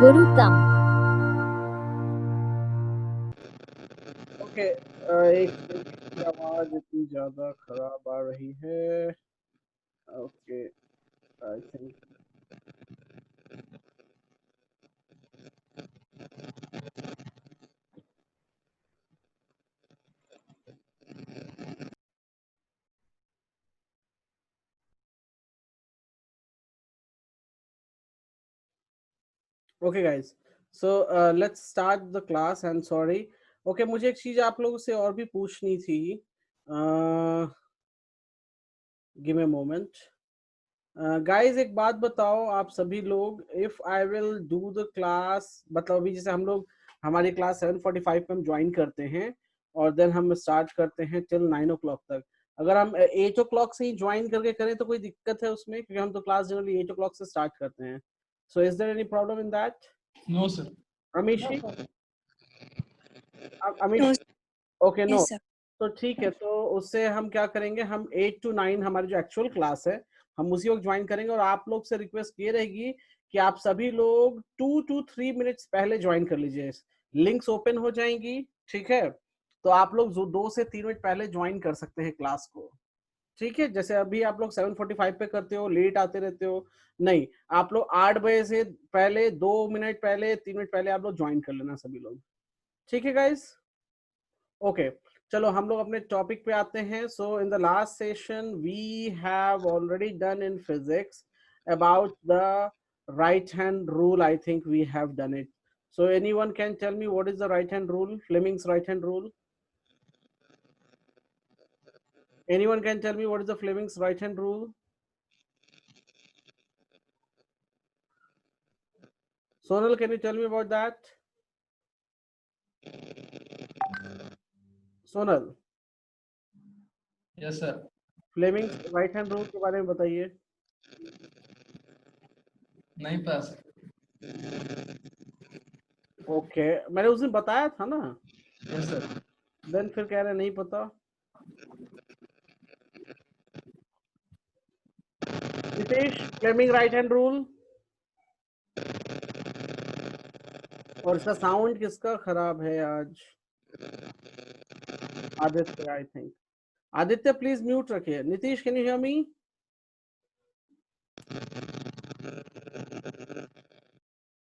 गुरुतम। Okay, एक second की आवाज इतनी ज्यादा खराब आ रही है। Okay, I think okay guys, so let's start the class and sorry. Okay, मुझे एक चीज आप लोगों से और भी पूछनी थी। Give me a moment. Guys, एक बात बताओ आप सभी लोग, if I will do the class, मतलब अभी जैसे हम लोग हमारी क्लास 7:45 पे हम ज्वाइन करते हैं और देन हम स्टार्ट करते हैं टिल 9 o'clock तक। अगर हम 8 o'clock से ही ज्वाइन करके करें तो कोई दिक्कत है उसमें? क्योंकि हम तो क्लास जनरली 8 o'clock से स्टार्ट करते हैं। So is there any problem in that? No sir. Amishi, Amish, No, okay, no. yes, sir. तो ठीक है, तो उससे हम क्या करेंगे, हम 8 to 9 हमारी जो एक्चुअल क्लास है हम उसी वक्त ज्वाइन करेंगे। और आप लोग से रिक्वेस्ट ये रहेगी कि आप सभी लोग 2 to 3 मिनट्स पहले ज्वाइन कर लीजिए। लिंक्स ओपन हो जाएंगी, ठीक है? तो आप लोग जो 2 से 3 मिनट पहले ज्वाइन कर सकते हैं क्लास को, ठीक है? जैसे अभी आप लोग 7:45 पे करते हो, लेट आते रहते हो, नहीं, आप लोग 8 बजे से पहले 2 मिनट पहले 3 मिनट पहले आप लोग ज्वाइन कर लेना सभी लोग, ठीक है गाइस? ओके, चलो हम लोग अपने टॉपिक पे आते हैं। So in the last session we have already done in physics about the right hand rule. I think we have done it. So anyone can tell me what is the right hand rule, Fleming's right hand rule? Anyone can tell me what is the Fleming's right hand rule? Sonal, can you tell me about that? Sonal, yes sir. Fleming's right hand rule के बारे में बताइए। नहीं पता sir. Okay, मैंने उस दिन बताया था ना, यस सर। देन फिर कह रहे नहीं पता। Nitesh, Fleming right hand rule. और इसका साउंड किसका खराब है आज? Aditya, I think. Aditya please mute रखिए। Nitish, can you hear me?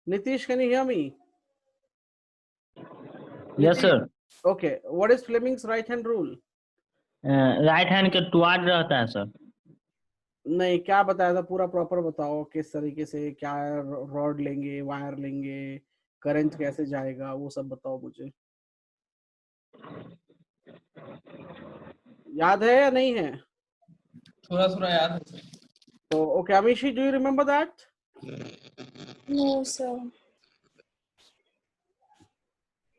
Nitish, can you hear me? Yes, sir. Okay, what is Fleming's right hand rule? Right hand के टुवार्ड रहता है सर। नहीं, क्या बताया था पूरा प्रॉपर बताओ, किस तरीके से, क्या रॉड लेंगे, वायर लेंगे, करंट कैसे जाएगा, वो सब बताओ मुझे। याद है या नहीं है? थोड़ा थोड़ा याद है सर। तो okay, Amishi, do you remember that? No, sir.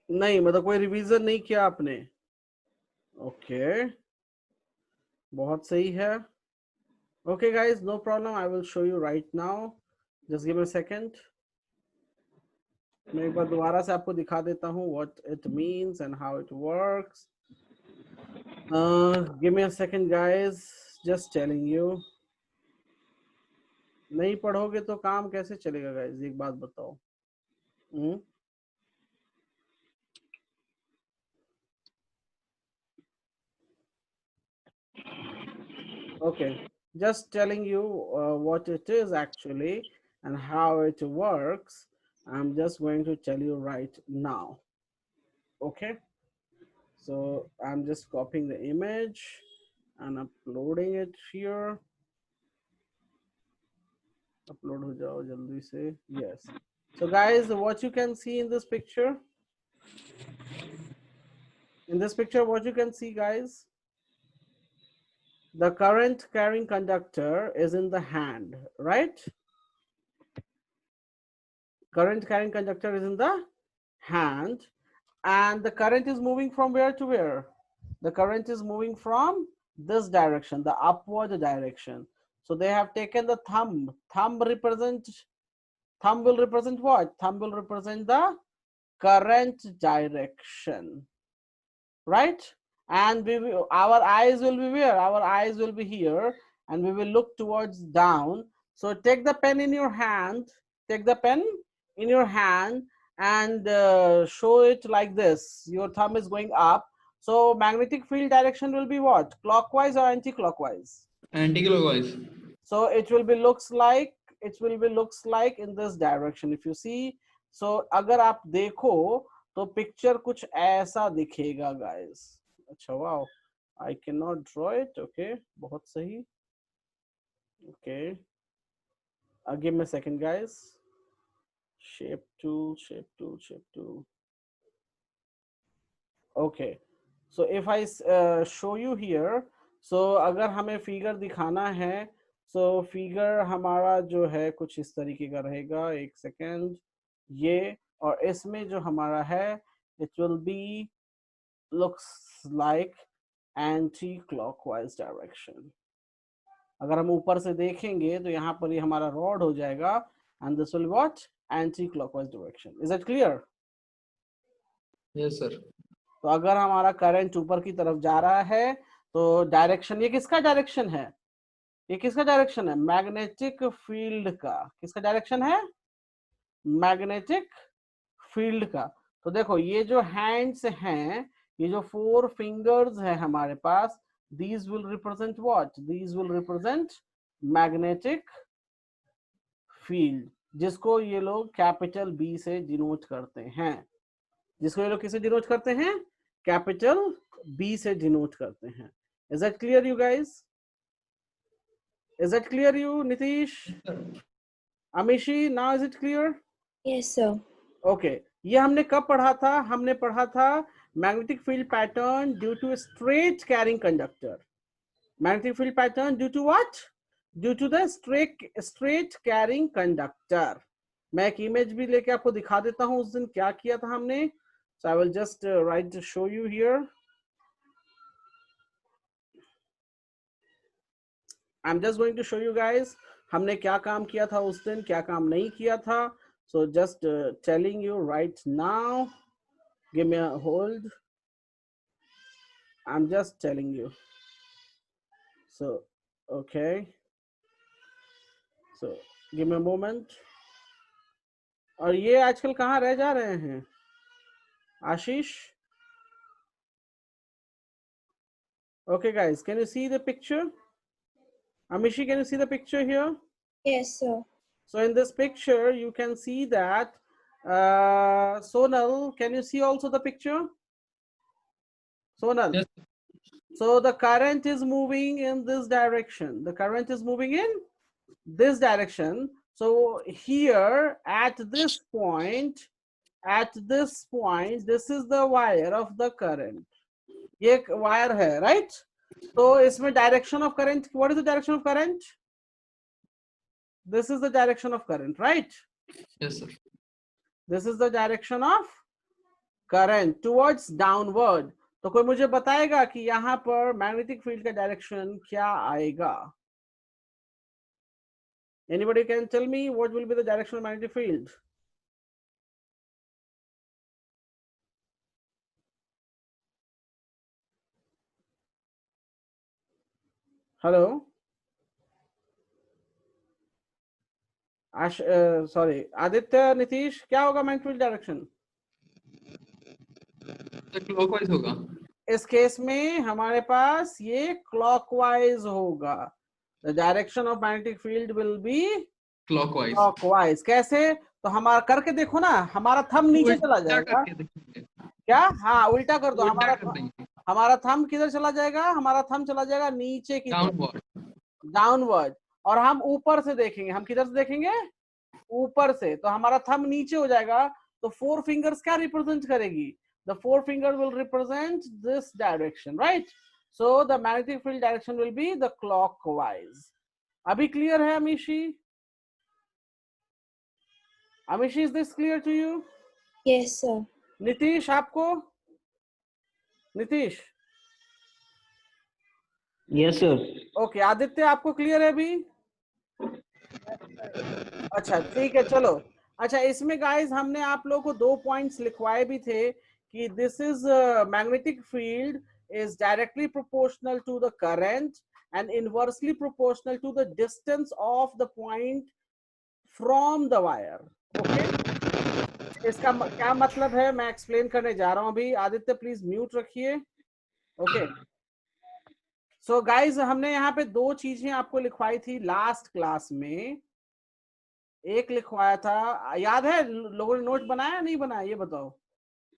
नहीं, मतलब कोई रिवीजन नहीं किया आपने? ओके, बहुत सही है। Okay guys, no problem, I will show you right now, just give me a second. मैं एक बार दोबारा से आपको दिखा देता हूँ what it means and how it works. Give me a second guys, just telling you. नहीं पढ़ोगे तो काम कैसे चलेगा गाइस, एक बात बताओ। Okay, just telling you what it is actually and how it works. I'm just going to tell you right now. Okay, so I'm just copying the image and uploading it here. Upload ho jao jaldi se. Yes. So guys, what you can see in this picture? In this picture, what you can see, guys? The current carrying conductor is in the hand, right? Current carrying conductor is in the hand, and the current is moving from where to where? The current is moving from this direction, the upward direction. So they have taken the thumb. Thumb will represent what? Thumb will represent the current direction, right? And our eyes will be where? Our eyes will be here, and we will look towards down. So take the pen in your hand. Take the pen in your hand and show it like this. Your thumb is going up. So magnetic field direction will be what? Clockwise or anti-clockwise? Anti-clockwise. So it will be looks like in this direction. If you see, so अगर आप देखो तो picture कुछ ऐसा दिखेगा guys. अच्छा wow, I cannot draw it. Okay, बहुत सही. Okay, give me a second guys. Shape tool. Okay, so if I show you here, so अगर हमें फिगर दिखाना है, so फिगर हमारा जो है कुछ इस तरीके का रहेगा. एक सेकेंड, ये और इसमें जो हमारा है, it will be looks like anti-clockwise direction. अगर हम ऊपर से देखेंगे तो यहाँ पर ये हमारा रॉड हो जाएगा and this will what? Anti-clockwise direction. Is that clear? Yes sir. तो अगर हमारा करंट ऊपर की तरफ जा रहा है तो डायरेक्शन, ये किसका डायरेक्शन है? ये किसका डायरेक्शन है? मैग्नेटिक फील्ड का. किसका डायरेक्शन है? मैग्नेटिक फील्ड का. तो देखो ये जो हैंड्स हैं, ये जो 4 फिंगर्स है हमारे पास, these will represent what? These will represent magnetic field, जिसको ये लोग कैपिटल B से डिनोट करते हैं. जिसको ये लोग किसे डिनोट करते हैं? कैपिटल B से डिनोट करते हैं. Is that clear you guys? Is that clear you Nitish? Amishi, now is it clear? Yes, sir. Okay, ये हमने कब पढ़ा था? हमने पढ़ा था magnetic field pattern due to a straight carrying conductor. Magnetic field pattern due to what? Due to the straight carrying conductor. मैं एक इमेज भी लेके आपको दिखा देता हूँ उस दिन क्या किया था हमने. So I will just show you here. I'm just going to show you guys हमने क्या काम किया था उस दिन, क्या काम नहीं किया था. So just telling you right now. Give me a hold. I'm just telling you. So okay. So give me a moment. और ये आजकल कहाँ रह जा रहे हैं? Ashish? Okay guys, can you see the picture? Amishi, can you see the picture here? Yes, sir. So in this picture, you can see that, Sonal, can you see also the picture? Sonal? Yes. So the current is moving in this direction. The current is moving in this direction. So here at this point, this is the wire of the current. ये एक wire है, right? So इसमें direction of current, what is the direction of current? This is the direction of current, right? Yes sir. This is the direction of current towards downward. तो कोई मुझे बताएगा कि यहाँ पर मैग्नेटिक फील्ड का डायरेक्शन क्या आएगा? Anybody can tell me what will be the direction of magnetic field? Hello? Sorry, Aditya, Nitish, क्या होगा magnetic field direction? तो क्लॉकवाइज होगा. इस केस में हमारे पास ये क्लॉकवाइज होगा. The direction of magnetic field will be clockwise. clockwise. कैसे? तो हमारा करके देखो ना, हमारा थंब नीचे चला जाएगा. क्या? हाँ, उल्टा कर दो. हमारा थंब किधर चला जाएगा? हमारा थंब चला जाएगा नीचे की तरफ, डाउनवर्ड. और हम ऊपर से देखेंगे. हम किधर से देखेंगे? ऊपर से. तो हमारा थंब नीचे हो जाएगा. तो 4 फिंगर्स क्या रिप्रेजेंट करेगी? The 4 finger will represent this direction, right? So the magnetic field direction will be the clockwise. Abhi clear hai Amishi? Amishi, is this clear to you? Yes, sir. Nitish, aapko? Nitish? Yes sir. Okay, Aditya, आपको clear है अभी? अच्छा, ठीक है, चलो. अच्छा, इसमें guys हमने आप लोगों को 2 points लिखवाए भी थे कि this is magnetic field is directly proportional to the current and inversely proportional to the distance of the point from the wire. Okay, इसका क्या मतलब है मैं एक्सप्लेन करने जा रहा हूं अभी। आदित्य प्लीज म्यूट रखिए। ओके सो गाइज हमने यहाँ पे दो चीजें आपको लिखवाई थी लास्ट क्लास में। एक लिखवाया था, याद है लोगों ने नोट बनाया नहीं बनाया ये बताओ।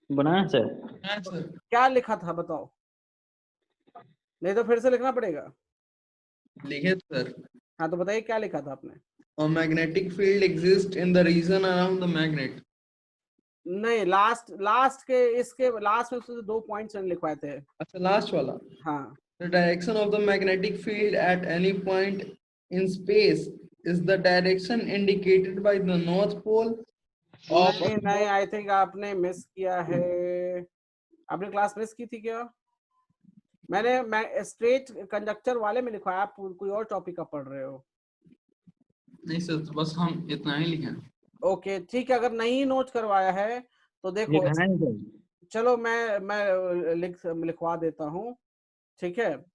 बनाया सर? हाँ सर। क्या लिखा था बताओ, नहीं तो फिर से लिखना पड़ेगा। लिखे तो सर। हाँ तो बताइए क्या लिखा था आपने। A magnetic field exists in the region around the magnet. नहीं लास्ट के इसके लास्ट में उसने दो पॉइंट्स लिखवाए थे। अच्छा लास्ट वाला। हाँ The direction of the magnetic field at any point in space is the direction indicated by the north pole of नहीं नहीं आई थिंक आपने मिस किया है। आपने क्लास मिस की थी क्या? मैं स्ट्रेट कंडक्टर वाले में लिखवाया, आप कोई और टॉपिक का पढ़ रहे हो। नहीं सर, बस हम इतना ही लिखे। ओके ठीक है, अगर नहीं नोट करवाया है तो देखो लिखा है सर? चलो मैं लिखवा देता हूँ। ठीक है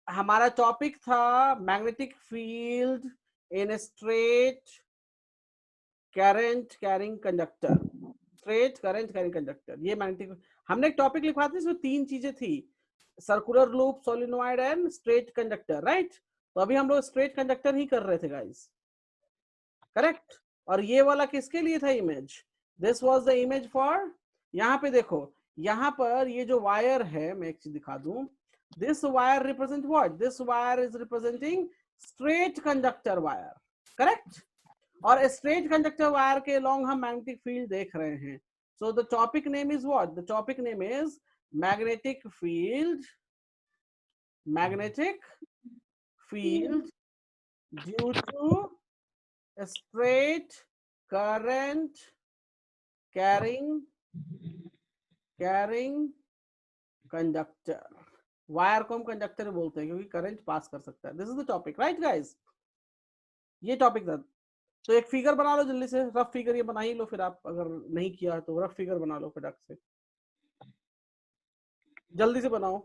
हमारा टॉपिक था magnetic field in straight current carrying conductor. Straight current carrying conductor, ये मैग्नेटिक हमने एक टॉपिक लिखवा था इसमें तीन चीजें थी, circular loop, solenoid and straight conductor, right. तो अभी हम लोग स्ट्रेट कंडक्टर ही कर रहे थे गाइस, करेक्ट। और ये वाला किसके लिए था image, this was the image for, यहाँ पे देखो यहाँ पर ये जो वायर है मैं एक चीज दिखा दूं, this wire represent what, this wire is representing straight conductor wire, correct. और स्ट्रेट कंडक्टर वायर के लॉन्ग हम मैग्नेटिक फील्ड देख रहे हैं। So the topic name is what, the topic name is magnetic field, magnetic field due to a straight current carrying conductor। Wire को हम conductor बोलते हैं क्योंकि करंट पास कर सकता है। This is the topic, right guys, ये topic था। तो एक फिगर बना लो जल्दी से, रफ फिगर ये बना ही लो, फिर आप अगर नहीं किया तो रफ फिगर बना लो फटाक से, जल्दी से बनाओ।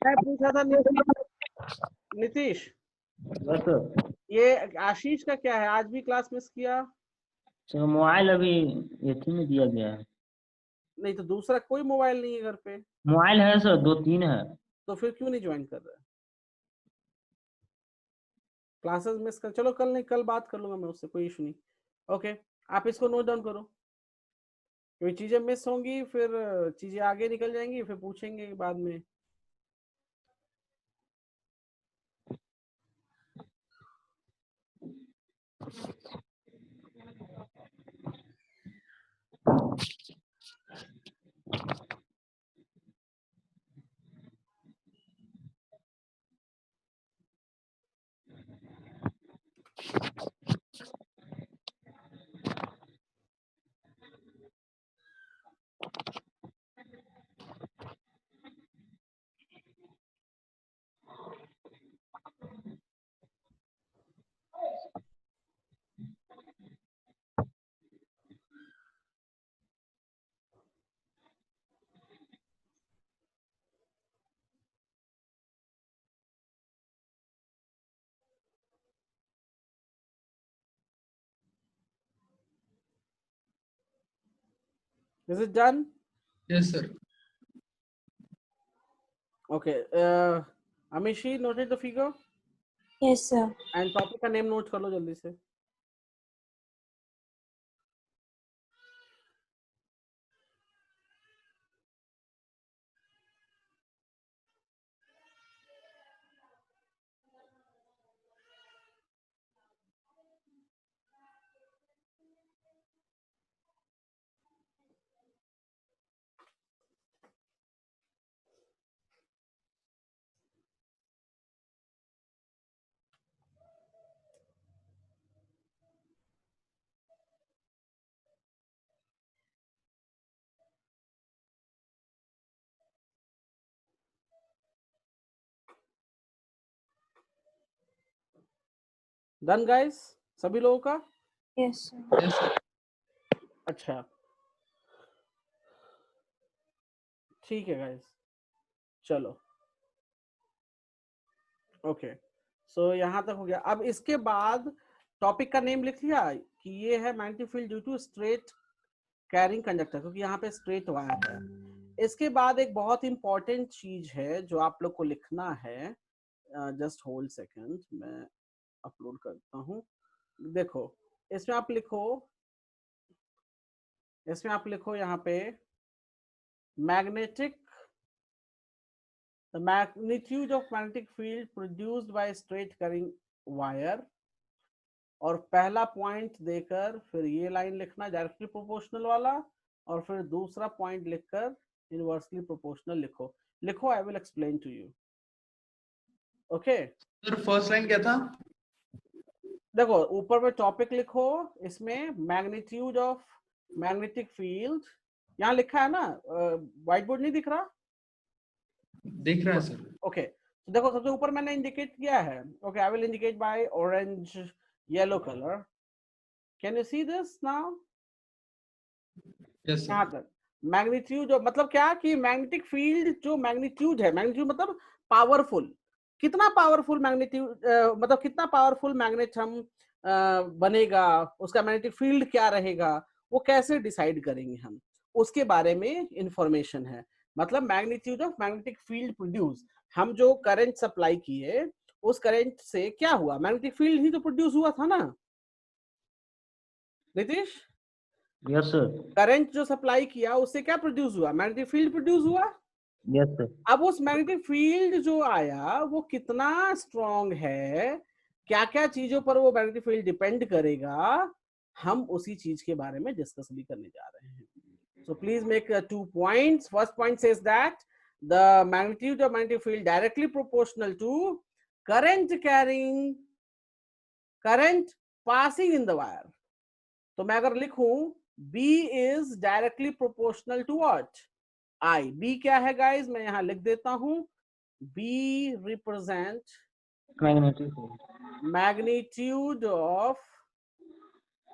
मैं पूछा था नीतीश, बस सर। ये आशीष का क्या है, आज भी क्लास मिस किया? सर मोबाइल अभी एथी में दिया गया है। नहीं तो दूसरा कोई मोबाइल नहीं है घर पे, मोबाइल है सर, 2-3 है। तो फिर क्यों नहीं ज्वाइन कर रहा है? क्लासेस मिस कर, चलो कल नहीं, कल बात कर लूंगा मैं उससे, कोई इशू नहीं। ओके आप इसको नोट डाउन करो, क्योंकि चीजें मिस होंगी फिर चीजें आगे निकल जाएंगी, फिर पूछेंगे बाद में। Is it done? Yes sir. Okay. Amishi noted the figure Yes, sir. and topic का name note कर लो जल्दी से। डन गाइस सभी लोगों का? Yes, sir. Yes sir. अच्छा ठीक है गाइस, चलो ओके। सो यहाँ तक हो गया। अब इसके बाद टॉपिक का नेम लिख लिया कि ये है magnetic field due to straight carrying conductor, क्योंकि यहाँ पे स्ट्रेट वायर है। इसके बाद एक बहुत इंपॉर्टेंट चीज है जो आप लोग को लिखना है, जस्ट होल्ड सेकंड, मैं अपलोड करता हूँ। देखो इसमें आप लिखो यहाँ पे magnetic, the magnitude of magnetic field produced by straight carrying wire, और पहला पॉइंट देकर फिर ये लाइन लिखना डायरेक्टली प्रोपोर्शनल वाला, और फिर दूसरा पॉइंट लिखकर इनवर्सली प्रोपोर्शनल लिखो। I will explain to you. Okay sir first line क्या था? देखो ऊपर में टॉपिक लिखो, इसमें मैग्नीट्यूड ऑफ मैग्नेटिक फील्ड यहाँ लिखा है ना, व्हाइट बोर्ड नहीं दिख रहा? दिख रहा है सर। ओके तो देखो सबसे ऊपर मैंने इंडिकेट किया है। Okay I will indicate bye orange yellow colour. Can you see this now? Yes यहाँ सर। तक मैग्नीट्यूड मतलब क्या कि मैग्नेटिक फील्ड जो मैग्नीट्यूड है, मैग्नीट्यूड मतलब पावरफुल, कितना पावरफुल मैग्नीट्यूड, मतलब कितना पावरफुल मैग्नेट हम बनेगा, उसका मैग्नेटिक फील्ड क्या रहेगा, वो कैसे डिसाइड करेंगे हम, उसके बारे में इंफॉर्मेशन है। मतलब magnitude of magnetic field produce, हम जो करंट सप्लाई किए उस करंट से क्या हुआ, मैग्नेटिक फील्ड ही तो प्रोड्यूस हुआ था ना नीतीश? Yes sir. करंट जो सप्लाई किया उससे क्या प्रोड्यूस हुआ, मैग्नेटिक फील्ड प्रोड्यूस हुआ। Yes sir. अब उस मैग्नेटिक फील्ड जो आया वो कितना स्ट्रॉन्ग है, क्या क्या चीजों पर वो मैग्नेटिक फील्ड डिपेंड करेगा, हम उसी चीज के बारे में डिस्कस भी करने जा रहे हैं। So please make 2 points. First point says that the magnitude of magnetic field directly proportional to current passing in the wire. तो मैं अगर लिखूं B is directly proportional to what? I. B क्या है guys? मैं यहाँ लिख देता हूं, B represent magnitude of,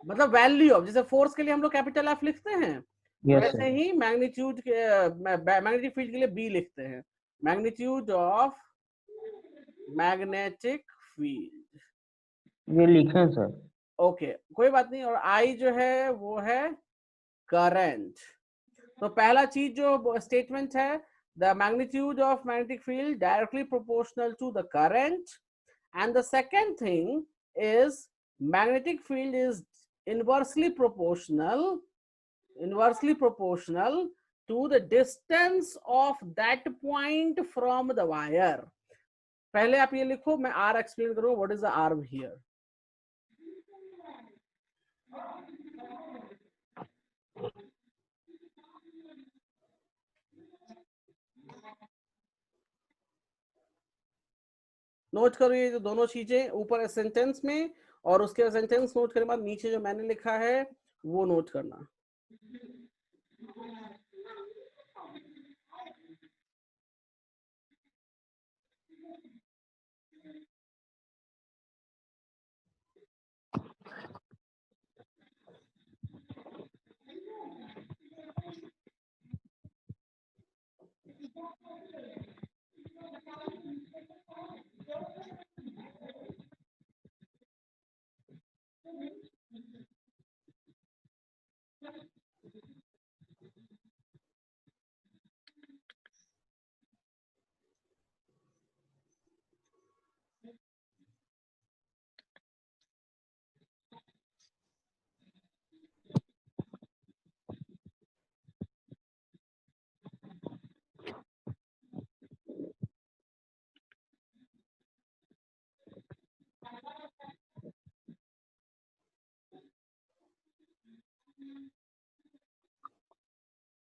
मतलब वैल्यू ऑफ, जैसे फोर्स के लिए हम लोग कैपिटल F लिखते हैं, वैसे ही मैग्नीट्यूड के मैग्नेटिक फील्ड के लिए बी लिखते हैं, मैग्नीट्यूड ऑफ मैग्नेटिक फील्ड। ये लिखे सर। ओके कोई बात नहीं। और आई जो है वो है करंट। तो पहला चीज जो स्टेटमेंट है, the magnitude of magnetic field directly proportional to the current, and the second thing is magnetic field is inversely proportional to the distance of that point from the wire. पहले आप ये लिखो, मैं R एक्सप्लेन करूंगा what is the R here. Note करो ये जो दोनों चीजें ऊपर सेंटेंस में, और उसके सेंटेंस नोट करने के बाद नीचे जो मैंने लिखा है वो नोट करना।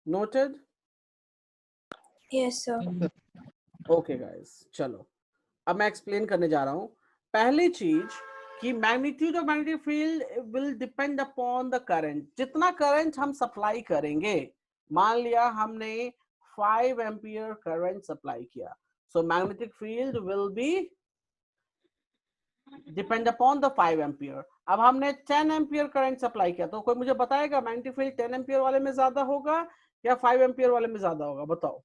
Noted? Yes, sir. Okay guys चलो अब मैं एक्सप्लेन करने जा रहा हूं। पहली चीज कि magnitude of magnetic field will depend upon the current. जितना करंट हम सप्लाई करेंगे, मान लिया हमने 5 एम्पियर करंट सप्लाई किया, सो magnetic field will B depend upon the 5 ampere. अब हमने 10 एम्पियर करंट सप्लाई किया, तो कोई मुझे बताएगा मैग्नेटिक फील्ड 10 एम्पियर वाले में ज्यादा होगा या 5 एम्पियर वाले में ज्यादा होगा? बताओ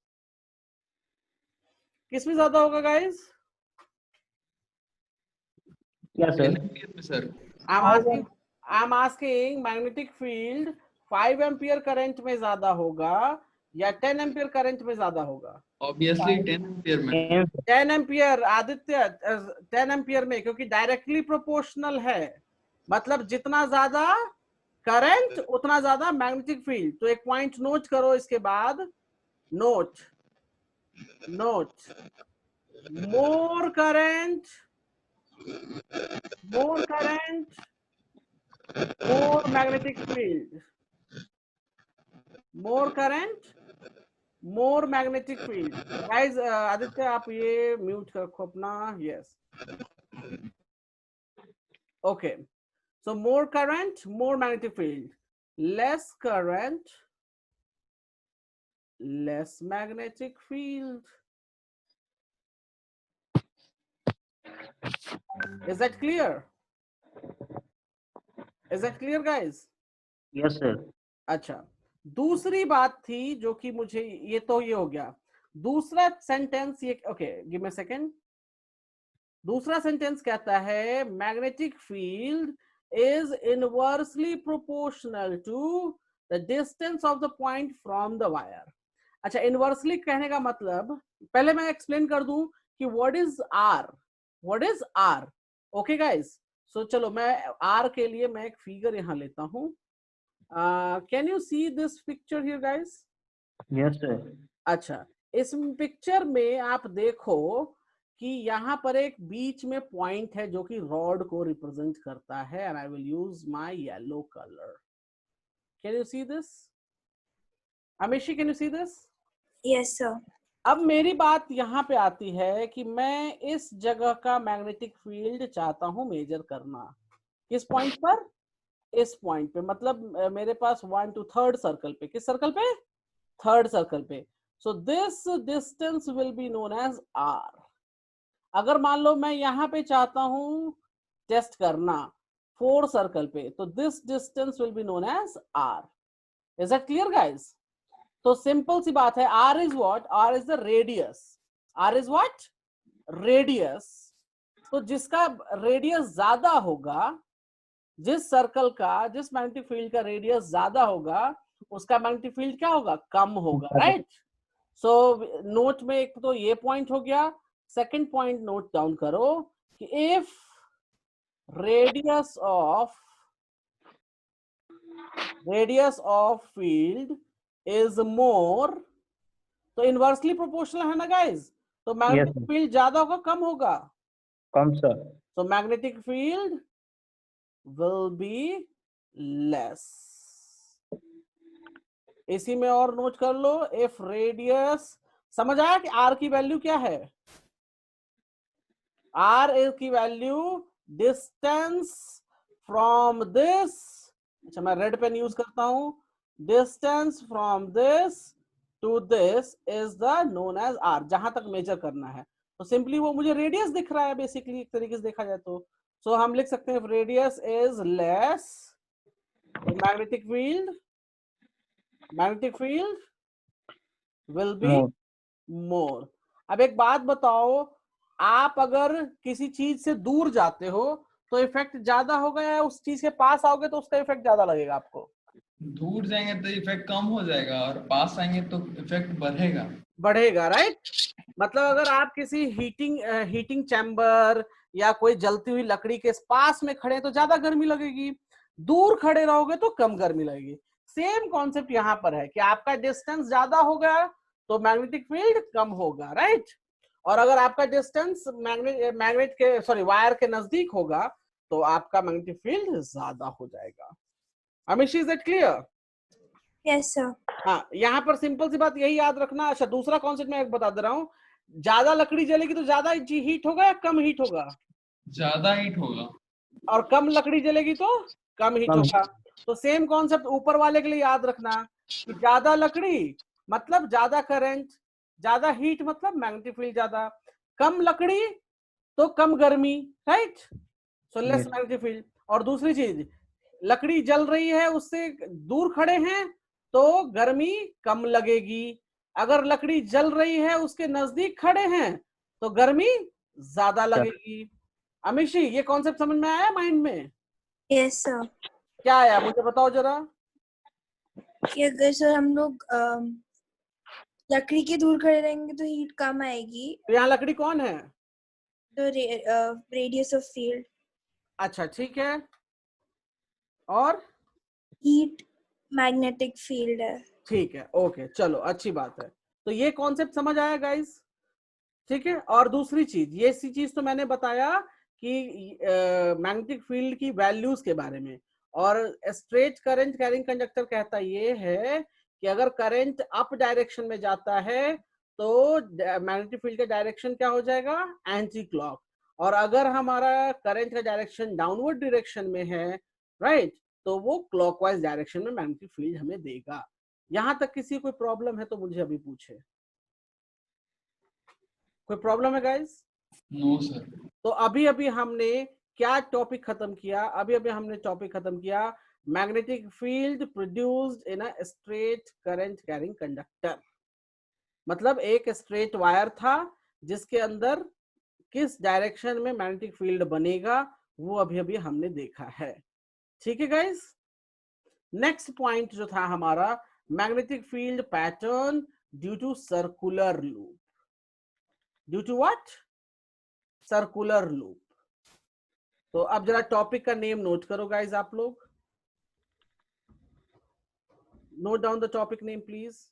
किसमें ज्यादा होगा गाइस? क्या sir? Sir I am asking magnetic field 5 ampere current में ज्यादा होगा या 10 एम्पियर करंट में ज्यादा होगा? ऑब्वियसली 10 एम्पियर में। 10 एम्पियर आदित्य, 10 एम्पियर में, क्योंकि डायरेक्टली प्रोपोर्शनल है, मतलब जितना ज्यादा करंट उतना ज्यादा मैग्नेटिक फील्ड। तो एक पॉइंट नोट करो इसके बाद, नोट मोर current more magnetic field, more current more magnetic field। guys Aditya आप ये म्यूट रखो अपना, yes, okay, so more current more magnetic field, less current less magnetic field। is that clear? Is that clear guys? Yes sir. अच्छा, दूसरी बात थी जो कि मुझे, ये तो ये हो गया। दूसरा सेंटेंस ये, okay give me a second. दूसरा सेंटेंस कहता है magnetic field is inversely proportional to the distance of the point from the wire. अच्छा, इनवर्सली कहने का मतलब, पहले मैं एक्सप्लेन कर दूं कि what is R. Okay guys, so चलो मैं आर के लिए मैं एक फिगर यहां लेता हूं। can you see this picture here guys? Yes sir. अच्छा, इस पिक्चर में आप देखो कि यहाँ पर एक बीच में पॉइंट है जो कि रॉड को रिप्रेजेंट करता है, and I will use my yellow color. Can you see this? Amishi, can you see this? Yes sir. अब मेरी बात यहाँ पे आती है कि मैं इस जगह का मैग्नेटिक फील्ड चाहता हूँ मेजर करना। किस पॉइंट पर? इस पॉइंट पे, मतलब मेरे पास 1 to 3rd सर्कल पे। किस सर्कल पे? 3rd सर्कल पे। So this distance will be known as R. अगर मान लो मैं यहाँ पे चाहता हूँ टेस्ट करना 4 सर्कल पे, तो this distance will be known as R. Is that clear guys? तो सिंपल सी बात है, R is what? R is the radius. R is what? Radius. तो जिसका रेडियस ज्यादा होगा, जिस सर्कल का, जिस मैग्नेटिक फील्ड का रेडियस ज्यादा होगा, उसका मैग्नेटिक फील्ड क्या होगा? कम होगा, राइट? सो नोट में एक तो ये पॉइंट हो गया। सेकंड पॉइंट नोट डाउन करो कि if radius of field is more, तो इनवर्सली प्रोपोर्शनल है ना गाइज? तो मैग्नेटिक फील्ड ज्यादा होगा कम होगा? कम सर। तो magnetic field will be less। इसी में और नोट कर लो, if radius, समझ आया कि r की वैल्यू क्या है? r की वैल्यू डिस्टेंस फ्रॉम दिस, अच्छा मैं रेड पेन यूज करता हूं, distance from this to this is the known as r, जहां तक मेजर करना है। तो सिंपली वो मुझे रेडियस दिख रहा है बेसिकली, एक तरीके से देखा जाए तो। So हम लिख सकते हैं radius is less, magnetic field will be more. अब एक बात बताओ, आप अगर किसी चीज से दूर जाते हो तो इफेक्ट ज्यादा होगा, या उस चीज के पास आओगे तो उसका इफेक्ट ज्यादा लगेगा आपको? दूर जाएंगे तो इफेक्ट कम हो जाएगा और पास आएंगे तो इफेक्ट बढ़ेगा, राइट? मतलब अगर आप किसी हीटिंग चैम्बर या कोई जलती हुई लकड़ी के पास में खड़े तो ज्यादा गर्मी लगेगी, दूर खड़े रहोगे तो कम गर्मी लगेगी। सेम कॉन्सेप्ट यहाँ पर है कि आपका डिस्टेंस ज्यादा होगा तो मैग्नेटिक फील्ड कम होगा, राइट? और अगर आपका डिस्टेंस वायर के नजदीक होगा तो आपका मैग्नेटिक फील्ड ज्यादा हो जाएगा। Amishi, is it clear? Yes sir. हाँ, यहाँ पर सिंपल सी बात यही याद रखना। अच्छा, दूसरा कॉन्सेप्ट मैं एक बता दे रहा हूँ, ज्यादा लकड़ी जलेगी तो ज्यादा हीट होगा या कम हीट होगा? ज्यादा हीट होगा। और कम लकड़ी जलेगी तो कम हीट होगा। तो सेम कॉन्सेप्ट ऊपर वाले के लिए याद रखना कि ज्यादा लकड़ी मतलब ज्यादा करंट, ज्यादा हीट मतलब मैग्नेटिक फील्ड ज्यादा, कम लकड़ी तो कम गर्मी, right? So less magnetic field. और दूसरी चीज, लकड़ी जल रही है, उससे दूर खड़े हैं तो गर्मी कम लगेगी, अगर लकड़ी जल रही है उसके नजदीक खड़े हैं तो गर्मी ज्यादा लगेगी। अमिशी, ये कॉन्सेप्ट समझ में आया माइंड में? Yes sir. क्या आया मुझे बताओ जरा। कि अगर सर हम लोग लकड़ी के दूर खड़े रहेंगे तो हीट कम आएगी। तो यहाँ लकड़ी कौन है? तो रेडियस ऑफ फील्ड। अच्छा ठीक है, और हीट मैग्नेटिक फील्ड है। ठीक है, ओके चलो अच्छी बात है। तो ये कॉन्सेप्ट समझ आया गाइस, ठीक है। और दूसरी चीज, ये सी चीज तो मैंने बताया कि मैग्नेटिक फील्ड की वैल्यूज के बारे में। और स्ट्रेट करंट कैरिंग कंडक्टर कहता ये है कि अगर करंट अप डायरेक्शन में जाता है तो मैग्नेटिक फील्ड का डायरेक्शन क्या हो जाएगा? Anti clock. और अगर हमारा करंट का डायरेक्शन डाउनवर्ड डायरेक्शन में है, राइट, तो वो क्लॉकवाइज डायरेक्शन में मैग्नेटिक फील्ड हमें देगा। यहां तक किसी कोई प्रॉब्लम है तो मुझे अभी पूछे। कोई प्रॉब्लम है गाइस? No sir. तो अभी अभी हमने क्या टॉपिक खत्म किया? अभी अभी हमने टॉपिक खत्म किया magnetic field produced in a straight current carrying conductor. मतलब एक स्ट्रेट वायर था जिसके अंदर किस डायरेक्शन में मैग्नेटिक फील्ड बनेगा वो अभी अभी हमने देखा है। ठीक है गाइस। नेक्स्ट पॉइंट जो था हमारा, magnetic field pattern due to circular loop. Due to what? Circular loop. तो अब जरा टॉपिक का नेम नोट करो गाइस, आप लोग note down the topic name please.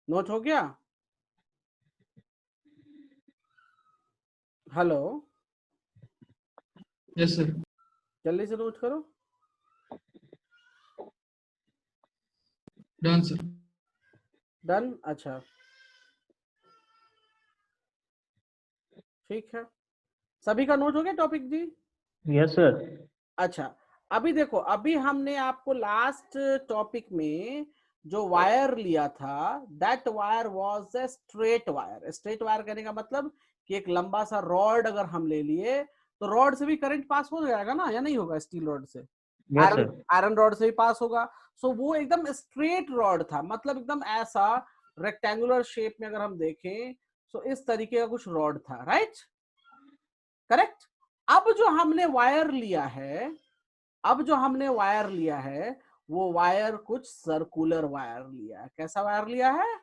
Note हो गया? Hello, yes sir. जल्दी से नोट करो। Done sir. डन, अच्छा ठीक है। सभी का नोट हो गया टॉपिक जी? Yes sir. अच्छा, अभी देखो, अभी हमने आपको लास्ट टॉपिक में जो वायर लिया था, that wire was a straight wire. Straight wire कहने का मतलब कि एक लंबा सा रॉड अगर हम ले लिए तो रॉड से भी करंट पास हो जाएगा ना, या नहीं होगा? स्टील रॉड से, yes iron sir. Iron rod से भी पास होगा। सो वो एकदम स्ट्रेट रॉड था, मतलब एकदम ऐसा रेक्टेंगुलर शेप में अगर हम देखें तो इस तरीके का कुछ रॉड था, राइट? करेक्ट। अब जो हमने वायर लिया है, अब जो हमने वायर लिया है वो वायर कुछ सर्कुलर वायर लिया है। कैसा वायर लिया है?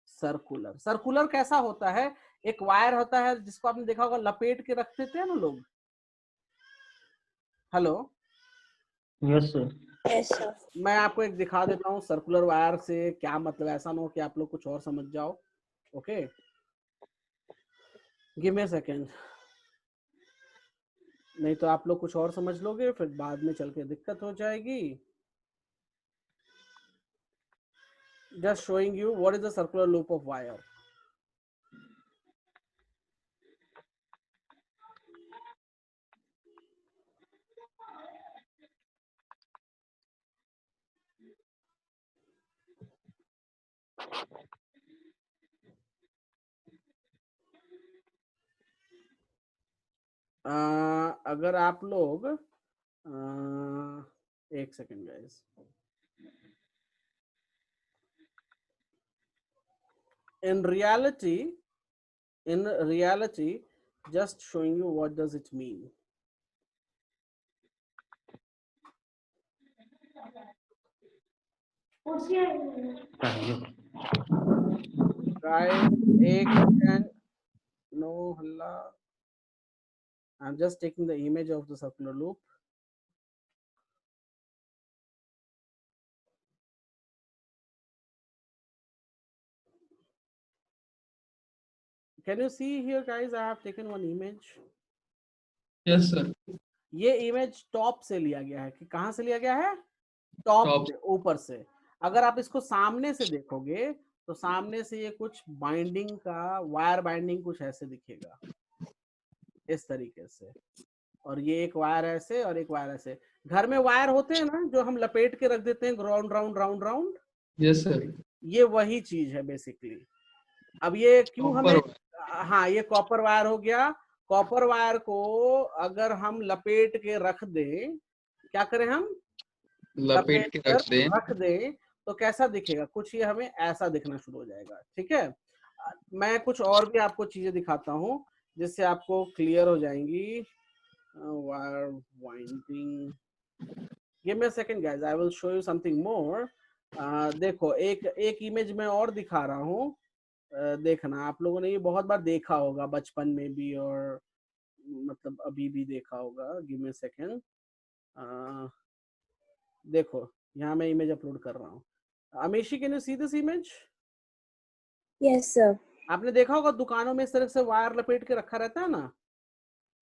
सर्कुलर। सर्कुलर कैसा होता है? एक वायर होता है जिसको आपने देखा होगा लपेट के रख देते हैं ना लोग। Hello, yes sir. Yes sir. मैं आपको एक दिखा देता हूँ सर्कुलर वायर से क्या मतलब, ऐसा ना हो कि आप लोग कुछ और समझ जाओ। Okay, give me a second, नहीं तो आप लोग कुछ और समझ लोगे फिर बाद में चल के दिक्कत हो जाएगी। Just showing you what is the circular loop of wire. अगर आप लोग एक second guys, in reality just showing you what does it mean. Guys, एक सेकेंड, no हल्ला, I'm just taking the image of the circular loop. Can you see here guys, I have taken one image. Yes sir. ये image top से लिया गया है। कि कहां से लिया गया है? टॉप टॉप से, ऊपर से। अगर आप इसको सामने से देखोगे तो सामने से ये कुछ बाइंडिंग का, वायर बाइंडिंग कुछ ऐसे दिखेगा, इस तरीके से। और ये एक वायर ऐसे और एक वायर ऐसे। घर में वायर होते हैं ना जो हम लपेट के रख देते हैं round round round round, yes sir. ये वही चीज है बेसिकली। अब ये क्यों हमें, हाँ ये कॉपर वायर हो गया। कॉपर वायर को अगर हम लपेट के रख दें, क्या करें हम, लपेट के रख दें, रख दें तो कैसा दिखेगा, कुछ ये हमें ऐसा दिखना शुरू हो जाएगा। ठीक है, मैं कुछ और भी आपको चीजें दिखाता हूँ जिससे आपको क्लियर हो जाएंगी। Wire winding, give me a second guys, I will show you something more. देखो एक इमेज में और दिखा रहा हूँ, देखना। आप लोगों ने ये बहुत बार देखा होगा बचपन में भी, और मतलब अभी भी देखा होगा। Give me a second. देखो यहाँ मैं इमेज अपलोड कर रहा हूँ। Amishi, can you see this image? Yes sir. आपने देखा होगा दुकानों में इस तरह से वायर लपेट के रखा रहता है ना।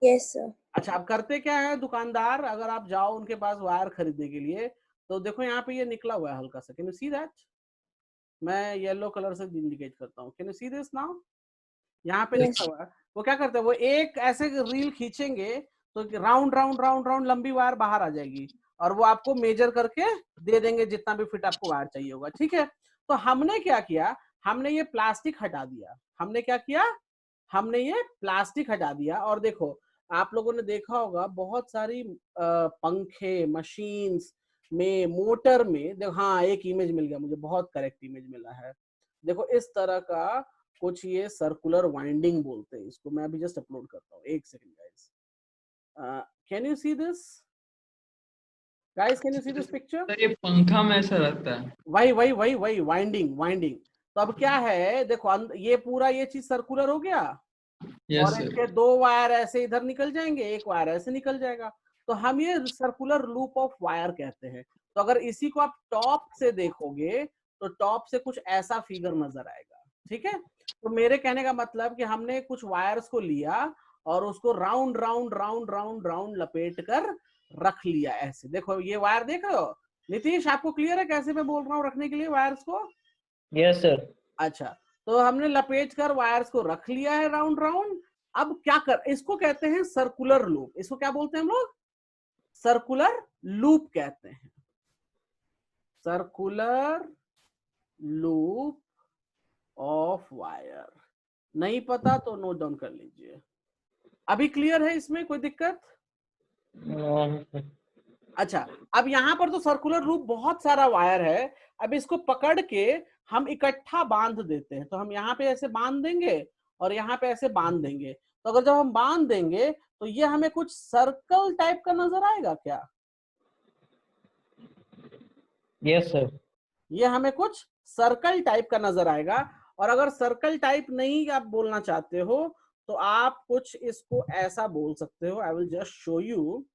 Yes sir. अच्छा, अब करते क्या है दुकानदार, अगर आप जाओ उनके पास वायर खरीदने के लिए, तो देखो यहाँ पे ये निकला हुआ है हल्का सा। Can you see that? मैं येलो कलर से इंडिकेट करता हूँ। Can you see this now? यहाँ पे Yes. लिखा हुआ है। वो क्या करते हैं, वो एक ऐसे रील खींचेंगे तो राउंड राउंड राउंड राउंड लंबी वायर बाहर आ जाएगी, और वो आपको मेजर करके दे देंगे जितना भी फिट आपको वायर चाहिए होगा। ठीक है, तो हमने क्या किया, हमने ये प्लास्टिक हटा दिया। हमने क्या किया, हमने ये प्लास्टिक हटा दिया। और देखो आप लोगों ने देखा होगा बहुत सारी पंखे, मशीन्स में, मोटर में, देखो हाँ एक इमेज मिल गया मुझे, बहुत करेक्ट इमेज मिला है। देखो इस तरह का कुछ, ये सर्कुलर वाइंडिंग बोलते हैं इसको। मैं अभी जस्ट अपलोड करता हूँ, एक second guys. Can you see this guys? Can you see this picture? Sir ये पंखा में ऐसा रहता है। वही वही वही वही वाइंडिंग वाइंडिंग। तो अब क्या है, देखो ये पूरा ये चीज सर्कुलर हो गया, यस और सर। इसके दो वायर ऐसे इधर निकल जाएंगे, एक वायर ऐसे निकल जाएगा। तो हम ये सर्कुलर लूप ऑफ वायर कहते हैं। तो अगर इसी को आप टॉप से देखोगे तो टॉप से कुछ ऐसा फिगर नजर आएगा। ठीक है, तो मेरे कहने का मतलब कि हमने कुछ वायर्स को लिया और उसको round round round round round लपेट कर रख लिया ऐसे। देखो ये वायर देख रहे हो नीतीश, आपको क्लियर है कैसे मैं बोल रहा हूँ रखने के लिए वायर्स को? Yes sir. अच्छा, तो हमने लपेट कर वायर्स को रख लिया है राउंड राउंड। अब क्या कर, इसको कहते हैं सर्कुलर लूप। इसको क्या बोलते हैं हम लोग? सर्कुलर लूप कहते हैं, सर्कुलर लूप ऑफ वायर। नहीं पता तो नोट डाउन कर लीजिए। अभी क्लियर है, इसमें कोई दिक्कत? अच्छा, अब यहाँ पर तो सर्कुलर लूप बहुत सारा वायर है। अब इसको पकड़ के हम इकट्ठा बांध देते हैं। तो हम यहाँ पे ऐसे बांध देंगे और यहाँ पे ऐसे बांध देंगे। तो अगर जब हम बांध देंगे तो ये हमें कुछ सर्कल टाइप का नजर आएगा क्या? Yes sir. ये हमें कुछ सर्कल टाइप का नजर आएगा। और अगर सर्कल टाइप नहीं आप बोलना चाहते हो तो आप कुछ इसको ऐसा बोल सकते हो। आई will just show you,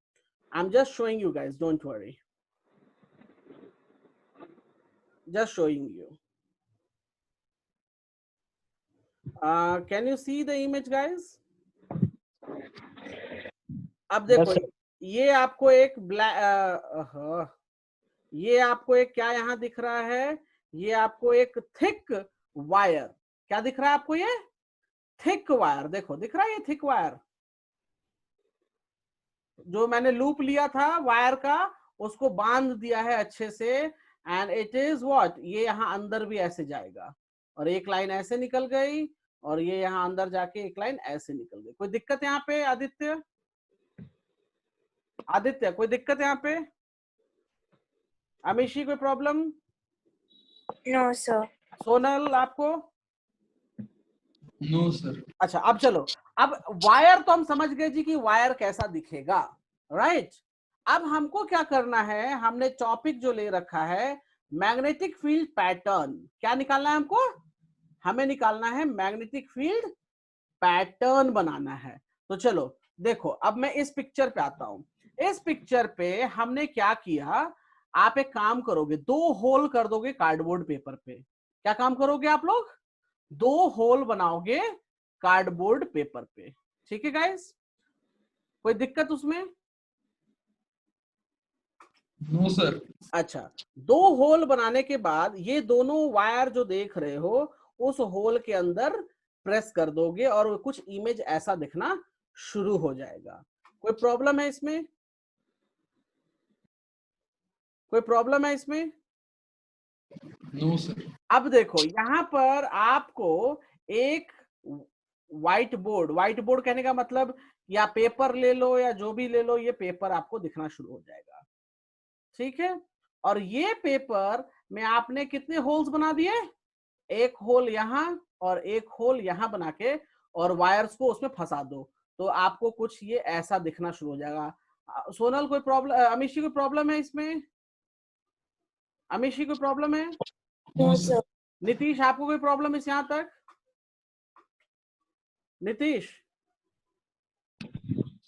I am just showing you guys, don't worry, just showing you. Can you see the image guys? अब देखो ये आपको एक ब्लैक, ये आपको एक क्या यहाँ दिख रहा है, ये आपको एक थिक वायर, क्या दिख रहा है आपको? ये थिक वायर, देखो दिख रहा है ये थिक वायर। जो मैंने लूप लिया था वायर का उसको बांध दिया है अच्छे से, एंड इट इज व्हाट, ये यहाँ अंदर भी ऐसे जाएगा और एक लाइन ऐसे निकल गई, और ये यहाँ अंदर जाके एक लाइन ऐसे निकल गई। कोई दिक्कत यहाँ पे आदित्य? आदित्य कोई दिक्कत यहाँ पे? अमीशी कोई प्रॉब्लम? No sir. सोनल आपको? No sir. अच्छा, अब चलो, अब वायर तो हम समझ गए जी कि वायर कैसा दिखेगा, राइट? अब हमको क्या करना है, हमने टॉपिक जो ले रखा है मैग्नेटिक फील्ड पैटर्न, क्या निकालना है हमको? हमें निकालना है मैग्नेटिक फील्ड पैटर्न बनाना है। तो चलो देखो, अब मैं इस पिक्चर पे आता हूं। इस पिक्चर पे हमने क्या किया, आप एक काम करोगे, दो होल कर दोगे कार्डबोर्ड पेपर पे। क्या काम करोगे आप लोग? दो होल बनाओगे कार्डबोर्ड पेपर पे। ठीक है गाइस, कोई दिक्कत उसमें? No sir. अच्छा, दो होल बनाने के बाद ये दोनों वायर जो देख रहे हो उस होल के अंदर प्रेस कर दोगे और कुछ इमेज ऐसा दिखना शुरू हो जाएगा। कोई प्रॉब्लम है इसमें? कोई प्रॉब्लम है इसमें? No sir. अब देखो यहाँ पर आपको एक व्हाइट बोर्ड कहने का मतलब या पेपर ले लो या जो भी ले लो, ये पेपर आपको दिखना शुरू हो जाएगा, ठीक है। और ये पेपर में आपने कितने होल्स बना दिए, एक होल यहाँ और एक होल यहाँ बना के और वायर्स को उसमें फंसा दो, तो आपको कुछ ये ऐसा दिखना शुरू हो जाएगा। सोनल कोई प्रॉब्लम, अमीशी कोई प्रॉब्लम है इसमें? अमीशी कोई प्रॉब्लम है? No sir. नीतीश आपको कोई प्रॉब्लम है यहाँ तक? नीतीश?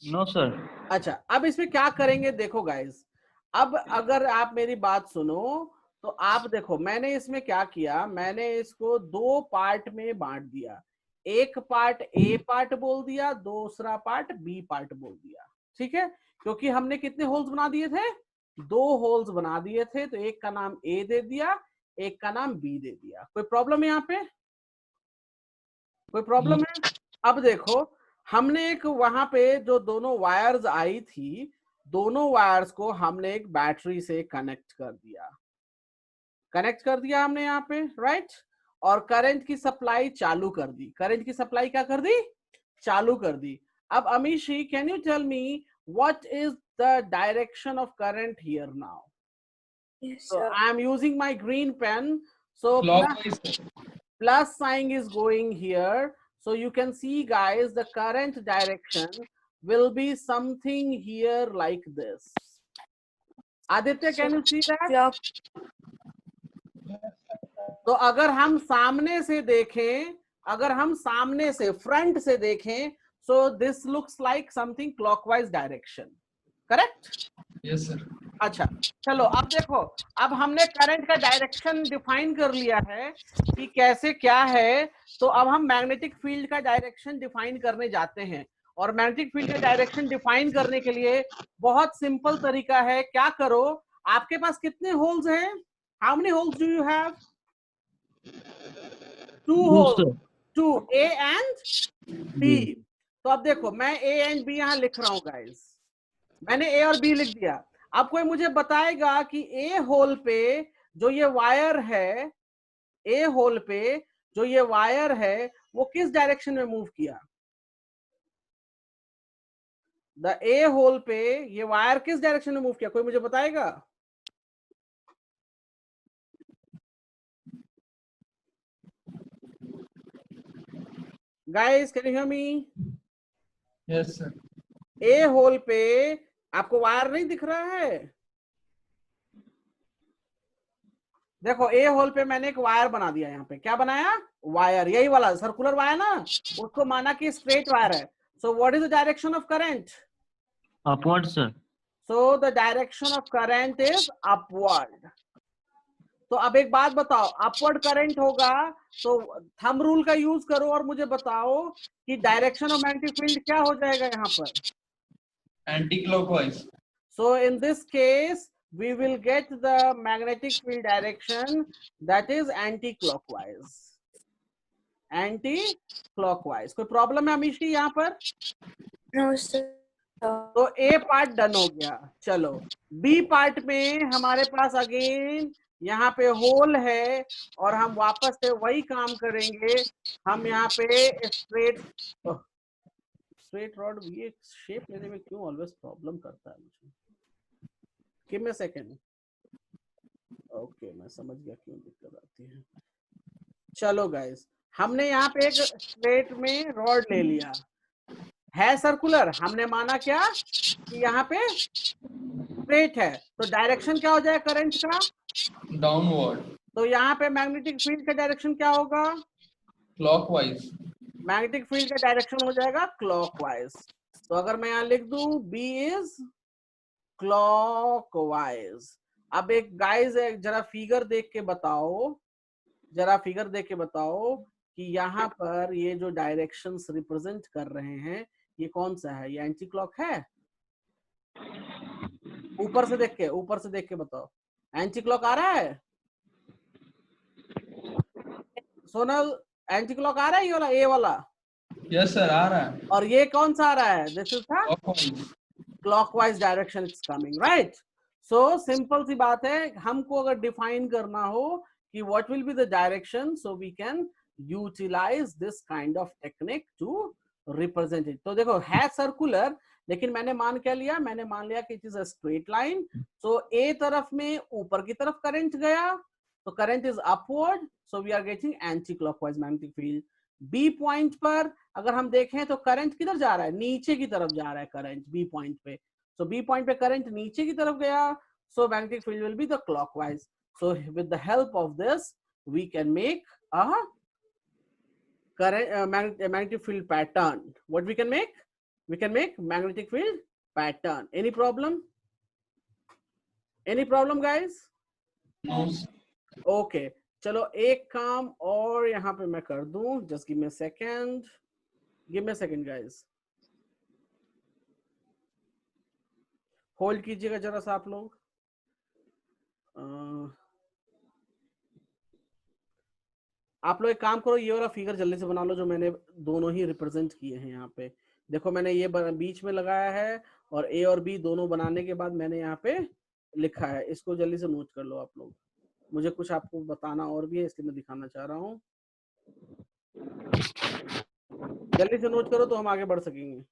No sir. अच्छा, अब इसमें क्या करेंगे देखो गाइस, अब अगर आप मेरी बात सुनो तो आप देखो मैंने इसमें क्या किया, मैंने इसको दो पार्ट में बांट दिया, एक पार्ट ए पार्ट बोल दिया, दूसरा पार्ट बी पार्ट बोल दिया, ठीक है। क्योंकि हमने कितने होल्स बना दिए थे, दो होल्स बना दिए थे, तो एक का नाम ए दे दिया, एक का नाम बी दे दिया। कोई प्रॉब्लम है यहाँ पे? कोई प्रॉब्लम है? अब देखो हमने एक वहां पे जो दोनों वायर्स आई थी, दोनों वायर्स को हमने एक बैटरी से कनेक्ट कर दिया हमने यहाँ पे, राइट। और करंट की सप्लाई चालू कर दी, करंट की सप्लाई क्या कर दी, चालू कर दी। अब Amishi, can you tell me what is the direction of current here now? Yes So sir. I am using my green pen. So Clockwise. plus sign is going here. So you can see guys, the current direction will be something here like this. Aditya, can you see that? Clock. तो अगर हम सामने से देखें, अगर हम सामने से फ्रंट से देखें, so this looks like something clockwise direction, correct? Yes sir. अच्छा चलो, अब देखो, अब हमने करंट का डायरेक्शन डिफाइन कर लिया है कि कैसे क्या है, तो अब हम मैग्नेटिक फील्ड का डायरेक्शन डिफाइन करने जाते हैं। और मैग्नेटिक फील्ड का डायरेक्शन डिफाइन करने के लिए बहुत सिंपल तरीका है, क्या करो, आपके पास कितने होल्स हैं, how many holes do you have? 2 holes, 2 A and B। तो अब देखो मैं A एंड B यहां लिख रहा हूं गाइस, मैंने A और B लिख दिया। अब कोई मुझे बताएगा कि ए होल पे जो ये वायर है, ए होल पे जो ये वायर है वो किस डायरेक्शन में मूव किया? द ए होल पे ये वायर किस डायरेक्शन में मूव किया, कोई मुझे बताएगा? Guys can you hear me? Yes sir. A hole पे आपको वायर नहीं दिख रहा है? देखो ए होल पे मैंने एक वायर बना दिया, यहाँ पे क्या बनाया, वायर, यही वाला सर्कुलर वायर ना, उसको माना कि स्ट्रेट वायर है। So what is the direction of current? Upward sir. So the direction of current is upward. तो अब एक बात बताओ, अपवर्ड करंट होगा तो थंब रूल का यूज करो और मुझे बताओ कि डायरेक्शन ऑफ मैग्नेटिक फील्ड क्या हो जाएगा यहाँ पर? Anti-clockwise. So in this case we will get the magnetic field direction that is anti-clockwise, anti-clockwise। कोई प्रॉब्लम है अमीशी यहाँ पर? No sir. तो ए पार्ट डन हो गया। चलो बी पार्ट में हमारे पास अगेन यहाँ पे होल है और हम वापस से वही काम करेंगे, हम यहाँ पे स्ट्रेट रॉड, ये शेप लेने में क्यों ऑलवेज प्रॉब्लम करता है मुझे, give me a second. Okay मैं समझ गया क्यों दिक्कत आती है। चलो गाइस, हमने यहाँ पे एक स्ट्रेट में रॉड ले लिया है, सर्कुलर, हमने माना क्या कि यहाँ पे स्ट्रेट है, तो डायरेक्शन क्या हो जाए करंट का? Downward. तो यहाँ पे मैग्नेटिक फील्ड का डायरेक्शन क्या होगा? Clockwise. मैग्नेटिक फील्ड का डायरेक्शन हो जाएगा क्लॉकवाइज। तो अगर मैं यहाँ लिख दूं B इज क्लॉकवाइज। अब एक गाइस जरा फिगर देख के बताओ, जरा फिगर देख के बताओ कि यहाँ पर ये जो डायरेक्शंस रिप्रेजेंट कर रहे हैं ये कौन सा है, ये एंटी क्लॉक है? ऊपर से देख के, ऊपर से देख के बताओ, एंटी क्लॉक आ रहा है? सोनल एंटी क्लॉक आ रहा है ये वाला, ए वाला? Yes sir, आ रहा है। और ये कौन सा आ रहा है? दिस इज था Clockwise. Clockwise direction it's coming, right. So simple सी बात है, हमको अगर डिफाइन करना हो कि what will be the direction, so we can utilize this kind of technique to represent it. तो देखो है सर्कुलर, लेकिन मैंने मान क्या लिया, मैंने मान लिया कि it is a straight line. So A तरफ में ऊपर की तरफ करंट गया, तो current is upward, so we are getting anti clockwise magnetic field. B point पर अगर हम देखें तो करंट किधर जा रहा है, नीचे की तरफ जा रहा है करंट बी पॉइंट पे. सो बी पॉइंट पे करंट नीचे की तरफ गया, so magnetic field will be the clockwise. So with the help of this we can make a current magnetic field pattern. What we can make? We can make magnetic field pattern. Any problem? Any problem, guys? No. Okay. चलो एक काम और यहाँ पे मैं कर दूं. Just give me a second. Give me a second, guys. Hold कीजिएगा जरा सा आप लोग. आप लोग एक काम करो, ये वाला फिगर जल्दी से बना लो जो मैंने दोनों ही रिप्रेजेंट किए हैं यहाँ पे. देखो मैंने ये बीच में लगाया है और ए और बी दोनों बनाने के बाद मैंने यहाँ पे लिखा है. इसको जल्दी से नोट कर लो आप लोग. मुझे कुछ आपको बताना और भी है, इसलिए मैं दिखाना चाह रहा हूँ. जल्दी से नोट करो तो हम आगे बढ़ सकेंगे.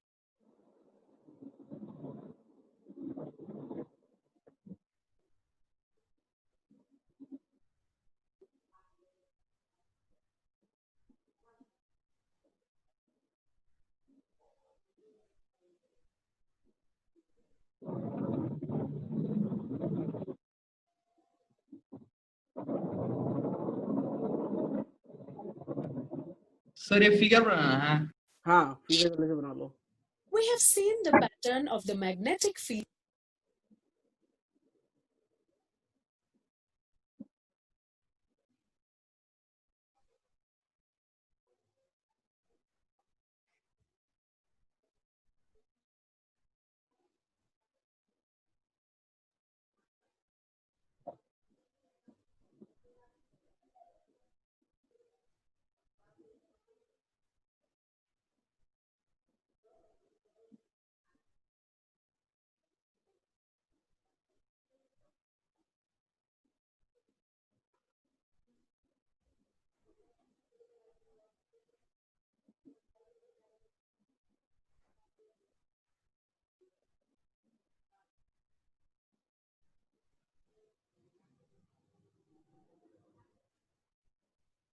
सर ये फिगर बनाना है. हाँ, फिगर जल्दी से बना लो. We have seen the pattern of the magnetic field.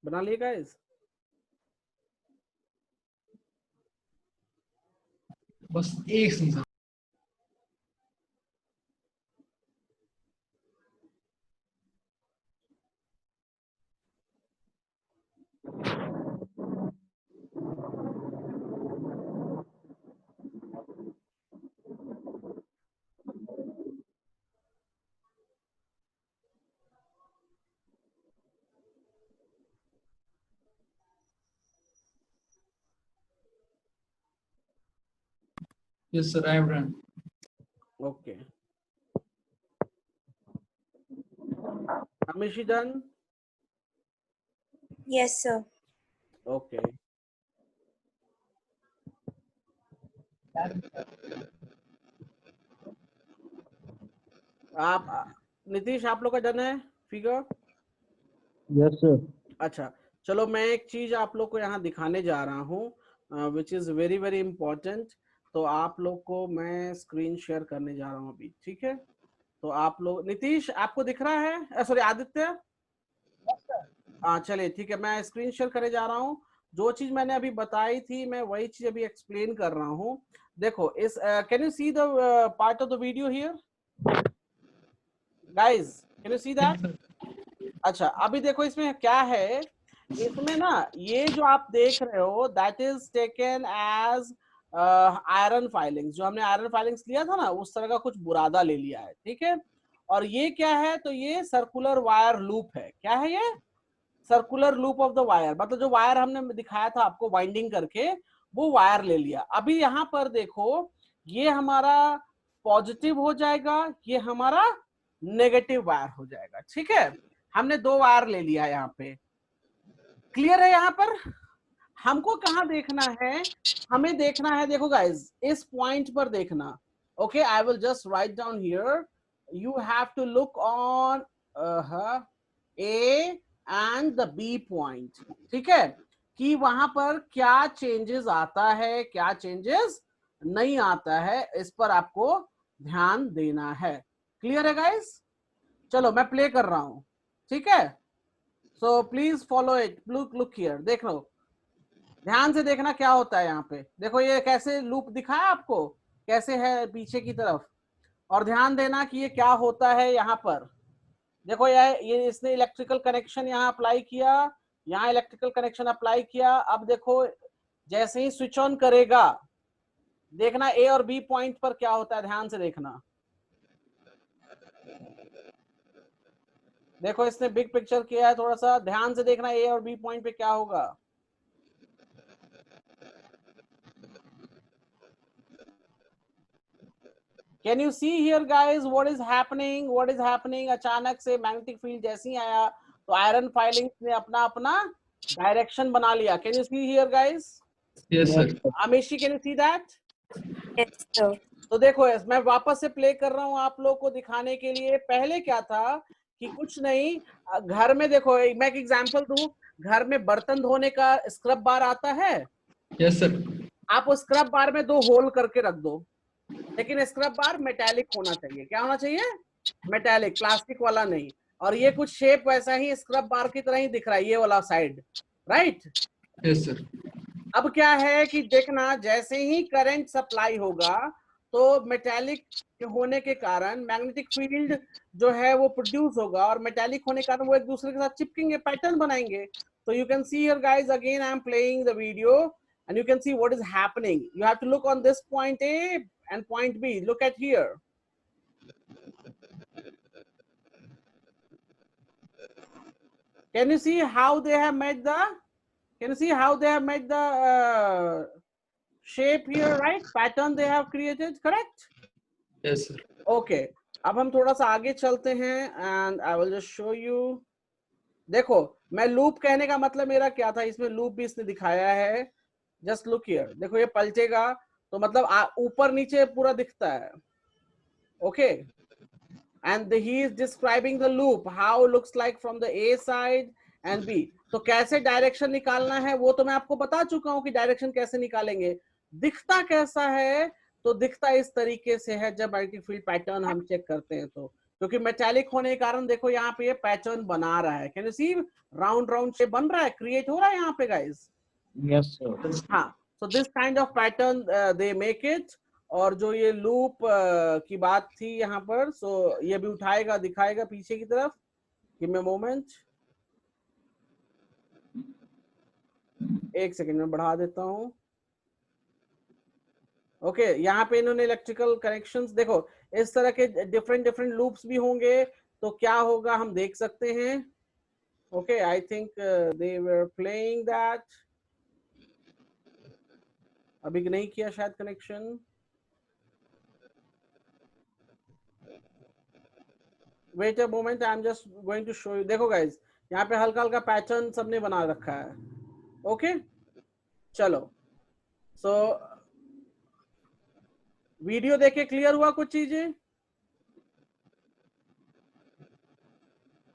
बना लिए गाइस? बस एक second. Yes, sir, I have done. Okay. Amishi done? Yes, sir. Okay. आप नीतीश आप लोग का डन है फिगर? Yes sir. अच्छा चलो मैं एक चीज आप लोग को यहाँ दिखाने जा रहा हूँ which is very very important. तो आप लोग को मैं स्क्रीन शेयर करने जा रहा हूँ अभी, ठीक है? तो आप लोग, नीतीश आपको दिख रहा है? सॉरी आदित्य. हाँ चलिए ठीक है, मैं स्क्रीन शेयर करने जा रहा हूँ. जो चीज मैंने अभी बताई थी मैं वही चीज अभी एक्सप्लेन कर रहा हूँ. देखो इस can you see the part of the video here guys? Can you see that? अच्छा अभी देखो इसमें क्या है, इसमें ना ये जो आप देख रहे हो that is taken as iron filings. जो हमने आयरन फाइलिंग्स लिया था ना उस तरह का कुछ बुरादा ले लिया है, ठीक है? और ये क्या है, तो ये सर्कुलर वायर लूप है. क्या है ये? Circular loop of the wire. मतलब जो वायर हमने दिखाया था आपको वाइंडिंग करके, वो वायर ले लिया. अभी यहाँ पर देखो ये हमारा पॉजिटिव हो जाएगा, ये हमारा नेगेटिव वायर हो जाएगा, ठीक है? हमने दो वायर ले लिया यहाँ पे. क्लियर है? यहाँ पर हमको कहाँ देखना है? हमें देखना है, देखो गाइज इस पॉइंट पर देखना. Okay I will just write down here. You have to look on A and the B point, ठीक है, कि वहां पर क्या चेंजेस आता है, क्या चेंजेस नहीं आता है, इस पर आपको ध्यान देना है। क्लियर है गाइस? चलो मैं प्ले कर रहा हूं, ठीक है। So please follow it, look here, देख लो, ध्यान से देखना क्या होता है यहाँ पे। देखो ये कैसे लूप दिखाया आपको, कैसे है पीछे की तरफ, और ध्यान देना कि ये क्या होता है यहाँ पर। देखो ये इसने इलेक्ट्रिकल कनेक्शन यहाँ अप्लाई किया, यहाँ इलेक्ट्रिकल कनेक्शन अप्लाई किया। अब देखो जैसे ही स्विच ऑन करेगा, देखना ए और बी पॉइंट पर क्या होता है, ध्यान से देखना। देखो इसने बिग पिक्चर किया है, थोड़ा सा ध्यान से देखना ए और बी पॉइंट पे क्या होगा। Can you see here guys what is happening, what is happening? अचानक से मैग्नेटिक फील्ड जैसे ही आया तो आयरन फाइलिंग्स ने अपना अपना डायरेक्शन बना लिया। Can you see here guys? Yes, sir. अमेशी can you see that? Yes, sir. तो देखो मैं वापस से प्ले कर रहा हूँ आप लोग को दिखाने के लिए। पहले क्या था कि कुछ नहीं, घर में देखो मैं एक एग्जांपल दूं, घर में बर्तन धोने का स्क्रब बार आता है। Yes, sir. आप उस स्क्रब बार में 2 होल करके रख दो, लेकिन स्क्रब बार मेटालिक होना चाहिए। क्या होना चाहिए? मेटालिक, प्लास्टिक वाला नहीं। और ये कुछ शेप वैसा ही स्क्रब बार की तरह ही दिख रहा है, ये वाला साइड, राइट? Yes, sir. अब क्या है कि देखना, जैसे ही करंट सप्लाई होगा तो मेटालिक होने के कारण मैग्नेटिक फील्ड जो है वो प्रोड्यूस होगा, और मेटालिक होने के कारण वो एक दूसरे के साथ चिपकेंगे, पैटर्न बनाएंगे। तो you can see here guys, again I am playing the video and you can see what is happening. You have to look on this point A and point B. Look at here. Can you see how they have made the, can you see how they have made the shape here, right? Pattern they have created, correct? Yes, sir. Okay. अब हम थोड़ा सा आगे चलते हैं and I will just show you. देखो मैं loop कहने का मतलब मेरा क्या था, इसमें लूप भी इसने दिखाया है। जस्ट लुक हियर, देखो ये पलटेगा तो मतलब ऊपर नीचे पूरा दिखता है, okay. And he is describing the loop how looks like from the A side and B. तो कैसे डायरेक्शन निकालना है वो तो मैं आपको बता चुका हूं कि डायरेक्शन कैसे निकालेंगे। दिखता कैसा है? तो दिखता इस तरीके से है जब मैग्नेटिक फील्ड पैटर्न हम चेक करते हैं तो, क्योंकि मेटालिक होने के कारण देखो यहाँ पे ये पैटर्न बना रहा है। Can you see round round shape बन रहा है, क्रिएट हो रहा है यहाँ पे गाइस। Yes, sir. हाँ, so this kind of pattern they make it। और जो ये लूप की बात थी यहाँ पर, so ये भी उठाएगा, दिखाएगा पीछे की तरफ। Give me a moment, एक सेकेंड में बढ़ा देता हूँ। ओके यहाँ पे इन्होंने इलेक्ट्रिकल कनेक्शंस, देखो इस तरह के डिफरेंट डिफरेंट लूप्स भी होंगे तो क्या होगा हम देख सकते हैं। Okay I think they were playing that, अभी नहीं किया शायद connection. Wait a moment, I am just going to show you. देखो गाइस यहाँ पे हल्का हल्का पैटर्न सबने बना रखा है, ओके। चलो सो वीडियो देखे क्लियर हुआ कुछ चीजें?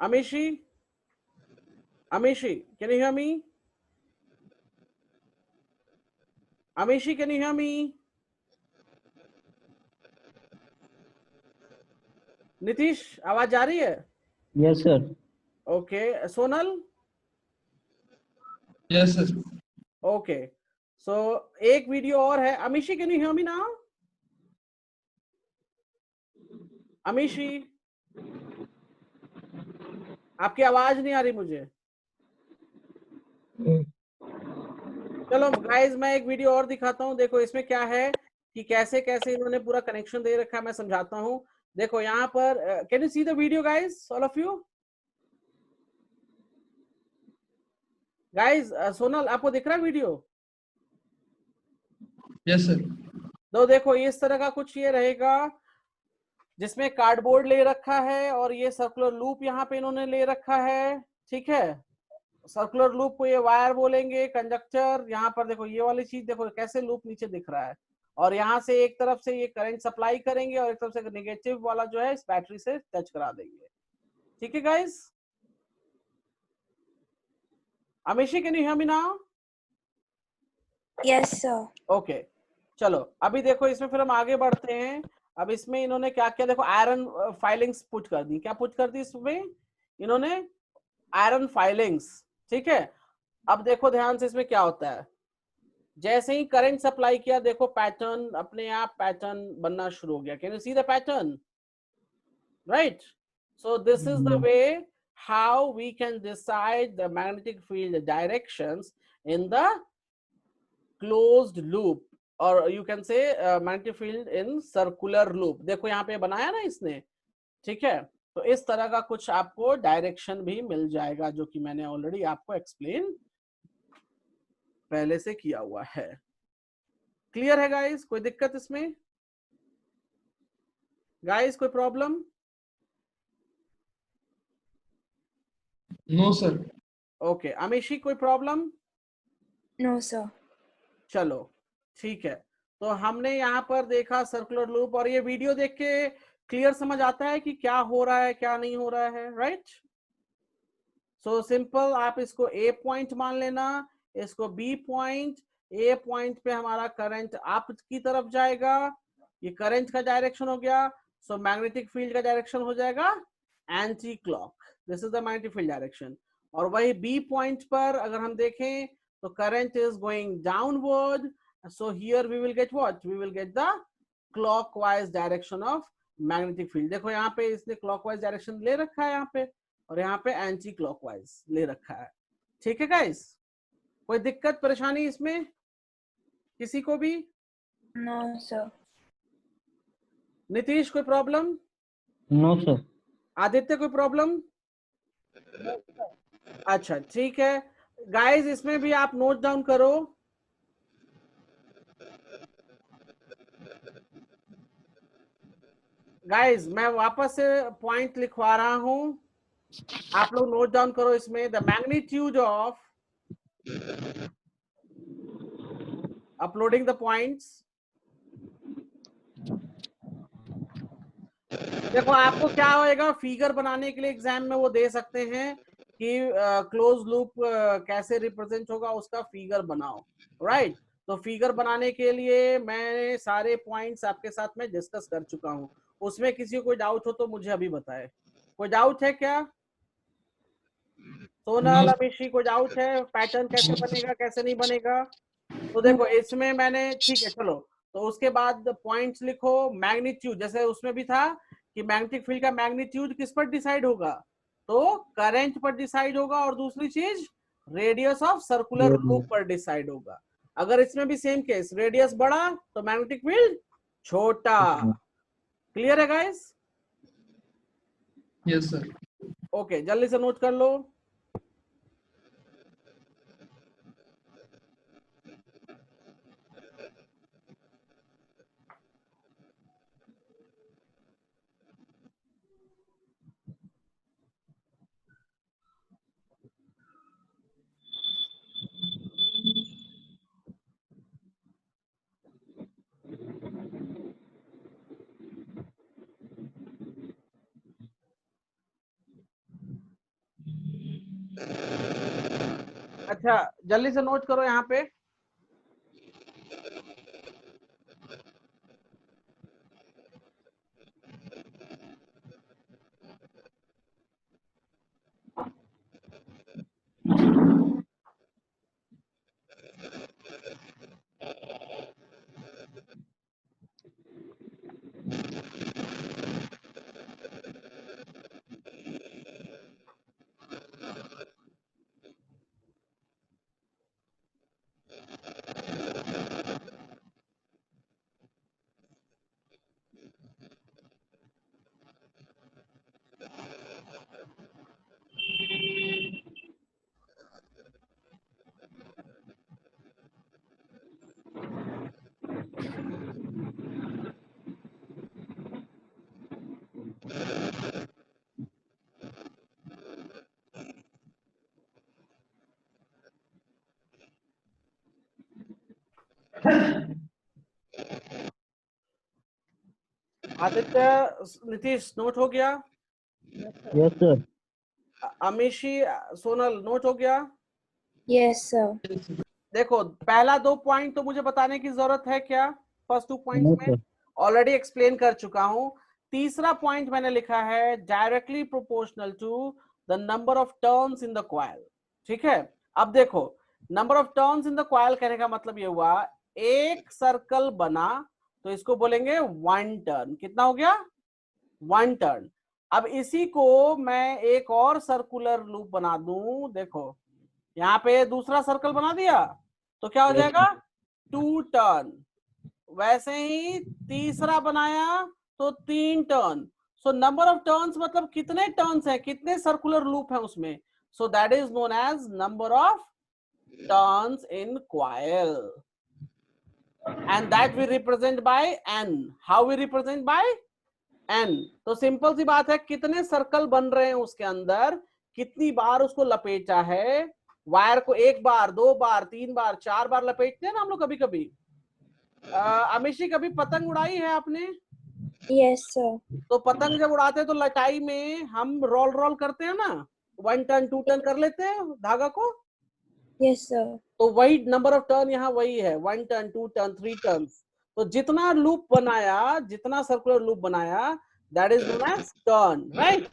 Amishi, Amishi can you hear me? Amishi, can you hear me? Nitish आवाज आ रही है? Yes, sir. Okay Sonal? Yes, sir. Okay so एक वीडियो और है। Amishi can you hear me now? Amishi आपकी आवाज नहीं आ रही मुझे। चलो गाइस मैं एक वीडियो और दिखाता हूँ। देखो इसमें क्या है कि कैसे कैसे इन्होंने पूरा कनेक्शन दे रखा है, मैं समझाता हूँ। देखो यहाँ पर can you see the video guys, all of you? Guys Sonal आपको दिख रहा है वीडियो? Yes, sir. तो देखो इस तरह का कुछ ये रहेगा जिसमें कार्डबोर्ड ले रखा है और ये सर्कुलर लूप यहाँ पे इन्होंने ले रखा है, ठीक है। सर्कुलर लूप को ये वायर बोलेंगे, कंडक्टर। यहाँ पर देखो ये वाली चीज, देखो कैसे लूप नीचे दिख रहा है, और यहाँ से एक तरफ से ये करंट सप्लाई करेंगे और एक तरफ से नेगेटिव वाला जो है इस बैटरी से टच करा देंगे, ठीक है guys. Amishi, can you hear me now? Yes, sir. Okay चलो अभी देखो इसमें फिर हम आगे बढ़ते हैं। अब इसमें इन्होंने क्या किया, देखो आयरन फाइलिंग्स पुट कर दी। क्या पुट कर दी इसमें इन्होंने? Iron filings. ठीक है, अब देखो ध्यान से इसमें क्या होता है। जैसे ही करंट सप्लाई किया, देखो पैटर्न अपने आप पैटर्न बनना शुरू हो गया। Can you see the pattern? Right, so this is the way how we can decide the magnetic field directions in the closed loop, or you can say magnetic field in circular loop। देखो यहाँ पे बनाया ना इसने, ठीक है, तो इस तरह का कुछ आपको डायरेक्शन भी मिल जाएगा, जो कि मैंने ऑलरेडी आपको एक्सप्लेन पहले से किया हुआ है। क्लियर है गाइस? कोई दिक्कत इसमें गाइस? कोई problem? No, sir. Okay Amishi, कोई प्रॉब्लम? No, sir. चलो ठीक है, तो हमने यहाँ पर देखा सर्कुलर लूप, और ये वीडियो देख के क्लियर समझ आता है कि क्या हो रहा है क्या नहीं हो रहा है, राइट? सो सिंपल, आप इसको ए पॉइंट मान लेना, इसको बी पॉइंट। ए पॉइंट पे हमारा करंट अप की तरफ जाएगा, ये करंट का डायरेक्शन हो गया। सो मैग्नेटिक फील्ड का डायरेक्शन हो जाएगा anti clock. This is the magnetic field direction. और वही बी पॉइंट पर अगर हम देखें तो current is going downward, so here we will get what? We will get the clockwise direction of magnetic field. देखो यहाँ पे इसने क्लॉकवाइज डायरेक्शन ले रखा है यहाँ पे, और यहाँ पे एंटी क्लॉकवाइज ले रखा है। ठीक है गाइस, कोई दिक्कत परेशानी इसमें किसी को भी? No, sir. नीतीश, कोई प्रॉब्लम? No sir. आदित्य, कोई प्रॉब्लम? अच्छा ठीक है गाइस, इसमें भी आप नोट डाउन करो। गाइस मैं वापस से पॉइंट लिखवा रहा हूं, आप लोग नोट डाउन करो। इसमें the magnitude of uploading the points. देखो आपको क्या होएगा, फिगर बनाने के लिए एग्जाम में वो दे सकते हैं कि क्लोज लूप कैसे रिप्रेजेंट होगा, उसका फिगर बनाओ, राइट? तो फिगर बनाने के लिए मैं सारे पॉइंट्स आपके साथ में डिस्कस कर चुका हूं। उसमें किसी को कोई डाउट हो तो मुझे अभी बताए। कोई डाउट है क्या? सोनल, अमीशी, कोई डाउट है? पैटर्न कैसे बनेगा कैसे नहीं बनेगा? तो देखो इसमें मैंने, ठीक है चलो, तो उसके बाद पॉइंट्स लिखो। मैग्नीट्यूड, जैसे उसमें भी था कि मैग्नेटिक फील्ड का मैग्नीट्यूड किस पर डिसाइड होगा? तो करंट पर डिसाइड होगा, और दूसरी चीज रेडियस ऑफ सर्कुलर लूप पर डिसाइड होगा। अगर इसमें भी सेम केस, रेडियस बड़ा तो मैग्नेटिक फील्ड छोटा। क्लियर है गाइस? Yes, sir. ओके, जल्दी से नोट कर लो। अच्छा जल्दी से नोट करो यहाँ पे। आदित्य, नीतीश, नोट हो गया? Yes sir. Amishi, Sonal, note हो गया? Yes, sir. देखो पहला 2 पॉइंट तो मुझे बताने की जरूरत है क्या? फर्स्ट 2 No, पॉइंट्स में sir. ऑलरेडी एक्सप्लेन कर चुका हूं। तीसरा पॉइंट मैंने लिखा है directly proportional to the number of turns in the coil. ठीक है, अब देखो number of turns in the coil कहने का मतलब ये हुआ एक सर्कल बना तो इसको बोलेंगे 1 टर्न। कितना हो गया? 1 टर्न। अब इसी को मैं एक और सर्कुलर लूप बना दूं, देखो यहाँ पे दूसरा सर्कल बना दिया तो क्या हो जाएगा? 2 टर्न। वैसे ही तीसरा बनाया तो 3 turn. So number of turns मतलब कितने टर्न्स है, कितने सर्कुलर लूप है उसमें। So that is known as number of turns in coil and that we represent by n। How we represent by n? तो सिंपल सी बात है, कितने सर्कल बन रहे हैं उसके अंदर, कितनी बार उसको लपेटा है। वायर को 1 बार 2 बार 3 बार 4 बार लपेटते हैं ना हम लोग कभी कभी। अमिशी कभी पतंग उड़ाई है आपने? Yes, sir. तो पतंग जब उड़ाते हैं तो लटाई में हम रोल रोल करते हैं ना, 1 टर्न 2 टर्न कर लेते हैं धागा को। Yes, sir. तो वही नंबर ऑफ टर्न यहाँ वही है, 1 टर्न 2 टर्न 3 टर्न। तो जितना लूप बनाया, जितना सर्कुलर लूप बनाया, that is known as turn, right?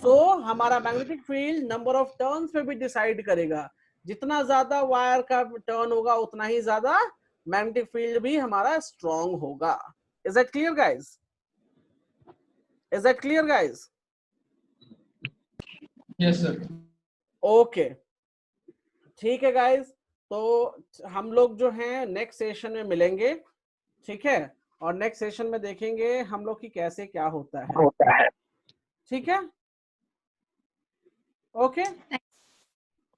So हमारा magnetic field number of turns पे भी डिसाइड करेगा। जितना ज्यादा वायर का टर्न होगा उतना ही ज्यादा मैग्नेटिक फील्ड भी हमारा स्ट्रॉन्ग होगा। Is that clear guys? Is that clear guys? Yes, sir. Okay, ठीक है गाइज। तो हम लोग जो हैं नेक्स्ट सेशन में मिलेंगे, ठीक है? और नेक्स्ट सेशन में देखेंगे हम लोग की कैसे क्या होता है, ठीक है? ओके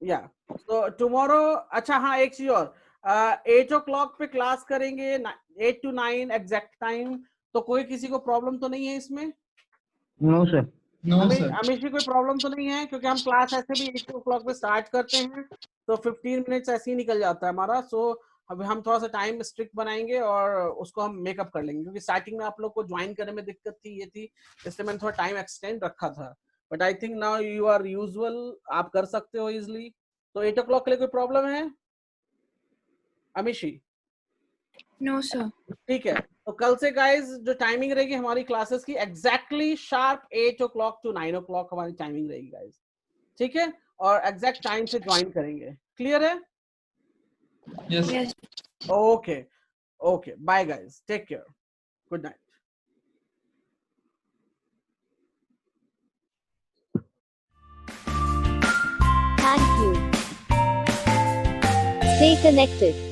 या तो टुमारो। अच्छा हाँ, एक चीज और, 8 o'clock पे क्लास करेंगे, 8 to 9 एग्जैक्ट टाइम। तो कोई किसी को प्रॉब्लम तो नहीं है इसमें? No, sir. No, sir. हमें कोई प्रॉब्लम तो नहीं है, क्योंकि हम क्लास ऐसे भी 8 o'clock पे स्टार्ट करते हैं तो 15 मिनट्स ऐसे ही निकल जाता है हमारा। सो अब हम थोड़ा सा टाइम स्ट्रिक्ट बनाएंगे और उसको हम मेकअप कर लेंगे, क्योंकि स्टार्टिंग में आप लोग को ज्वाइन करने में दिक्कत थी, ये थी, इसलिए मैंने थोड़ा टाइम एक्सटेंड रखा था। But I think now you are usual, आप कर सकते हो इजिली। तो 8 o'clock के लिए कोई प्रॉब्लम है अमिशी? No, sir. ठीक है, तो कल से गाइस जो टाइमिंग रहेगी हमारी क्लासेस की exactly sharp 8 o'clock to 9 o'clock हमारी टाइमिंग रहेगी गाइस, ठीक है? और एग्जैक्ट टाइम से ज्वाइन करेंगे। क्लियर है? Yes. Yes. Okay okay, bye guys, take care, good night. Thank you. Stay connected.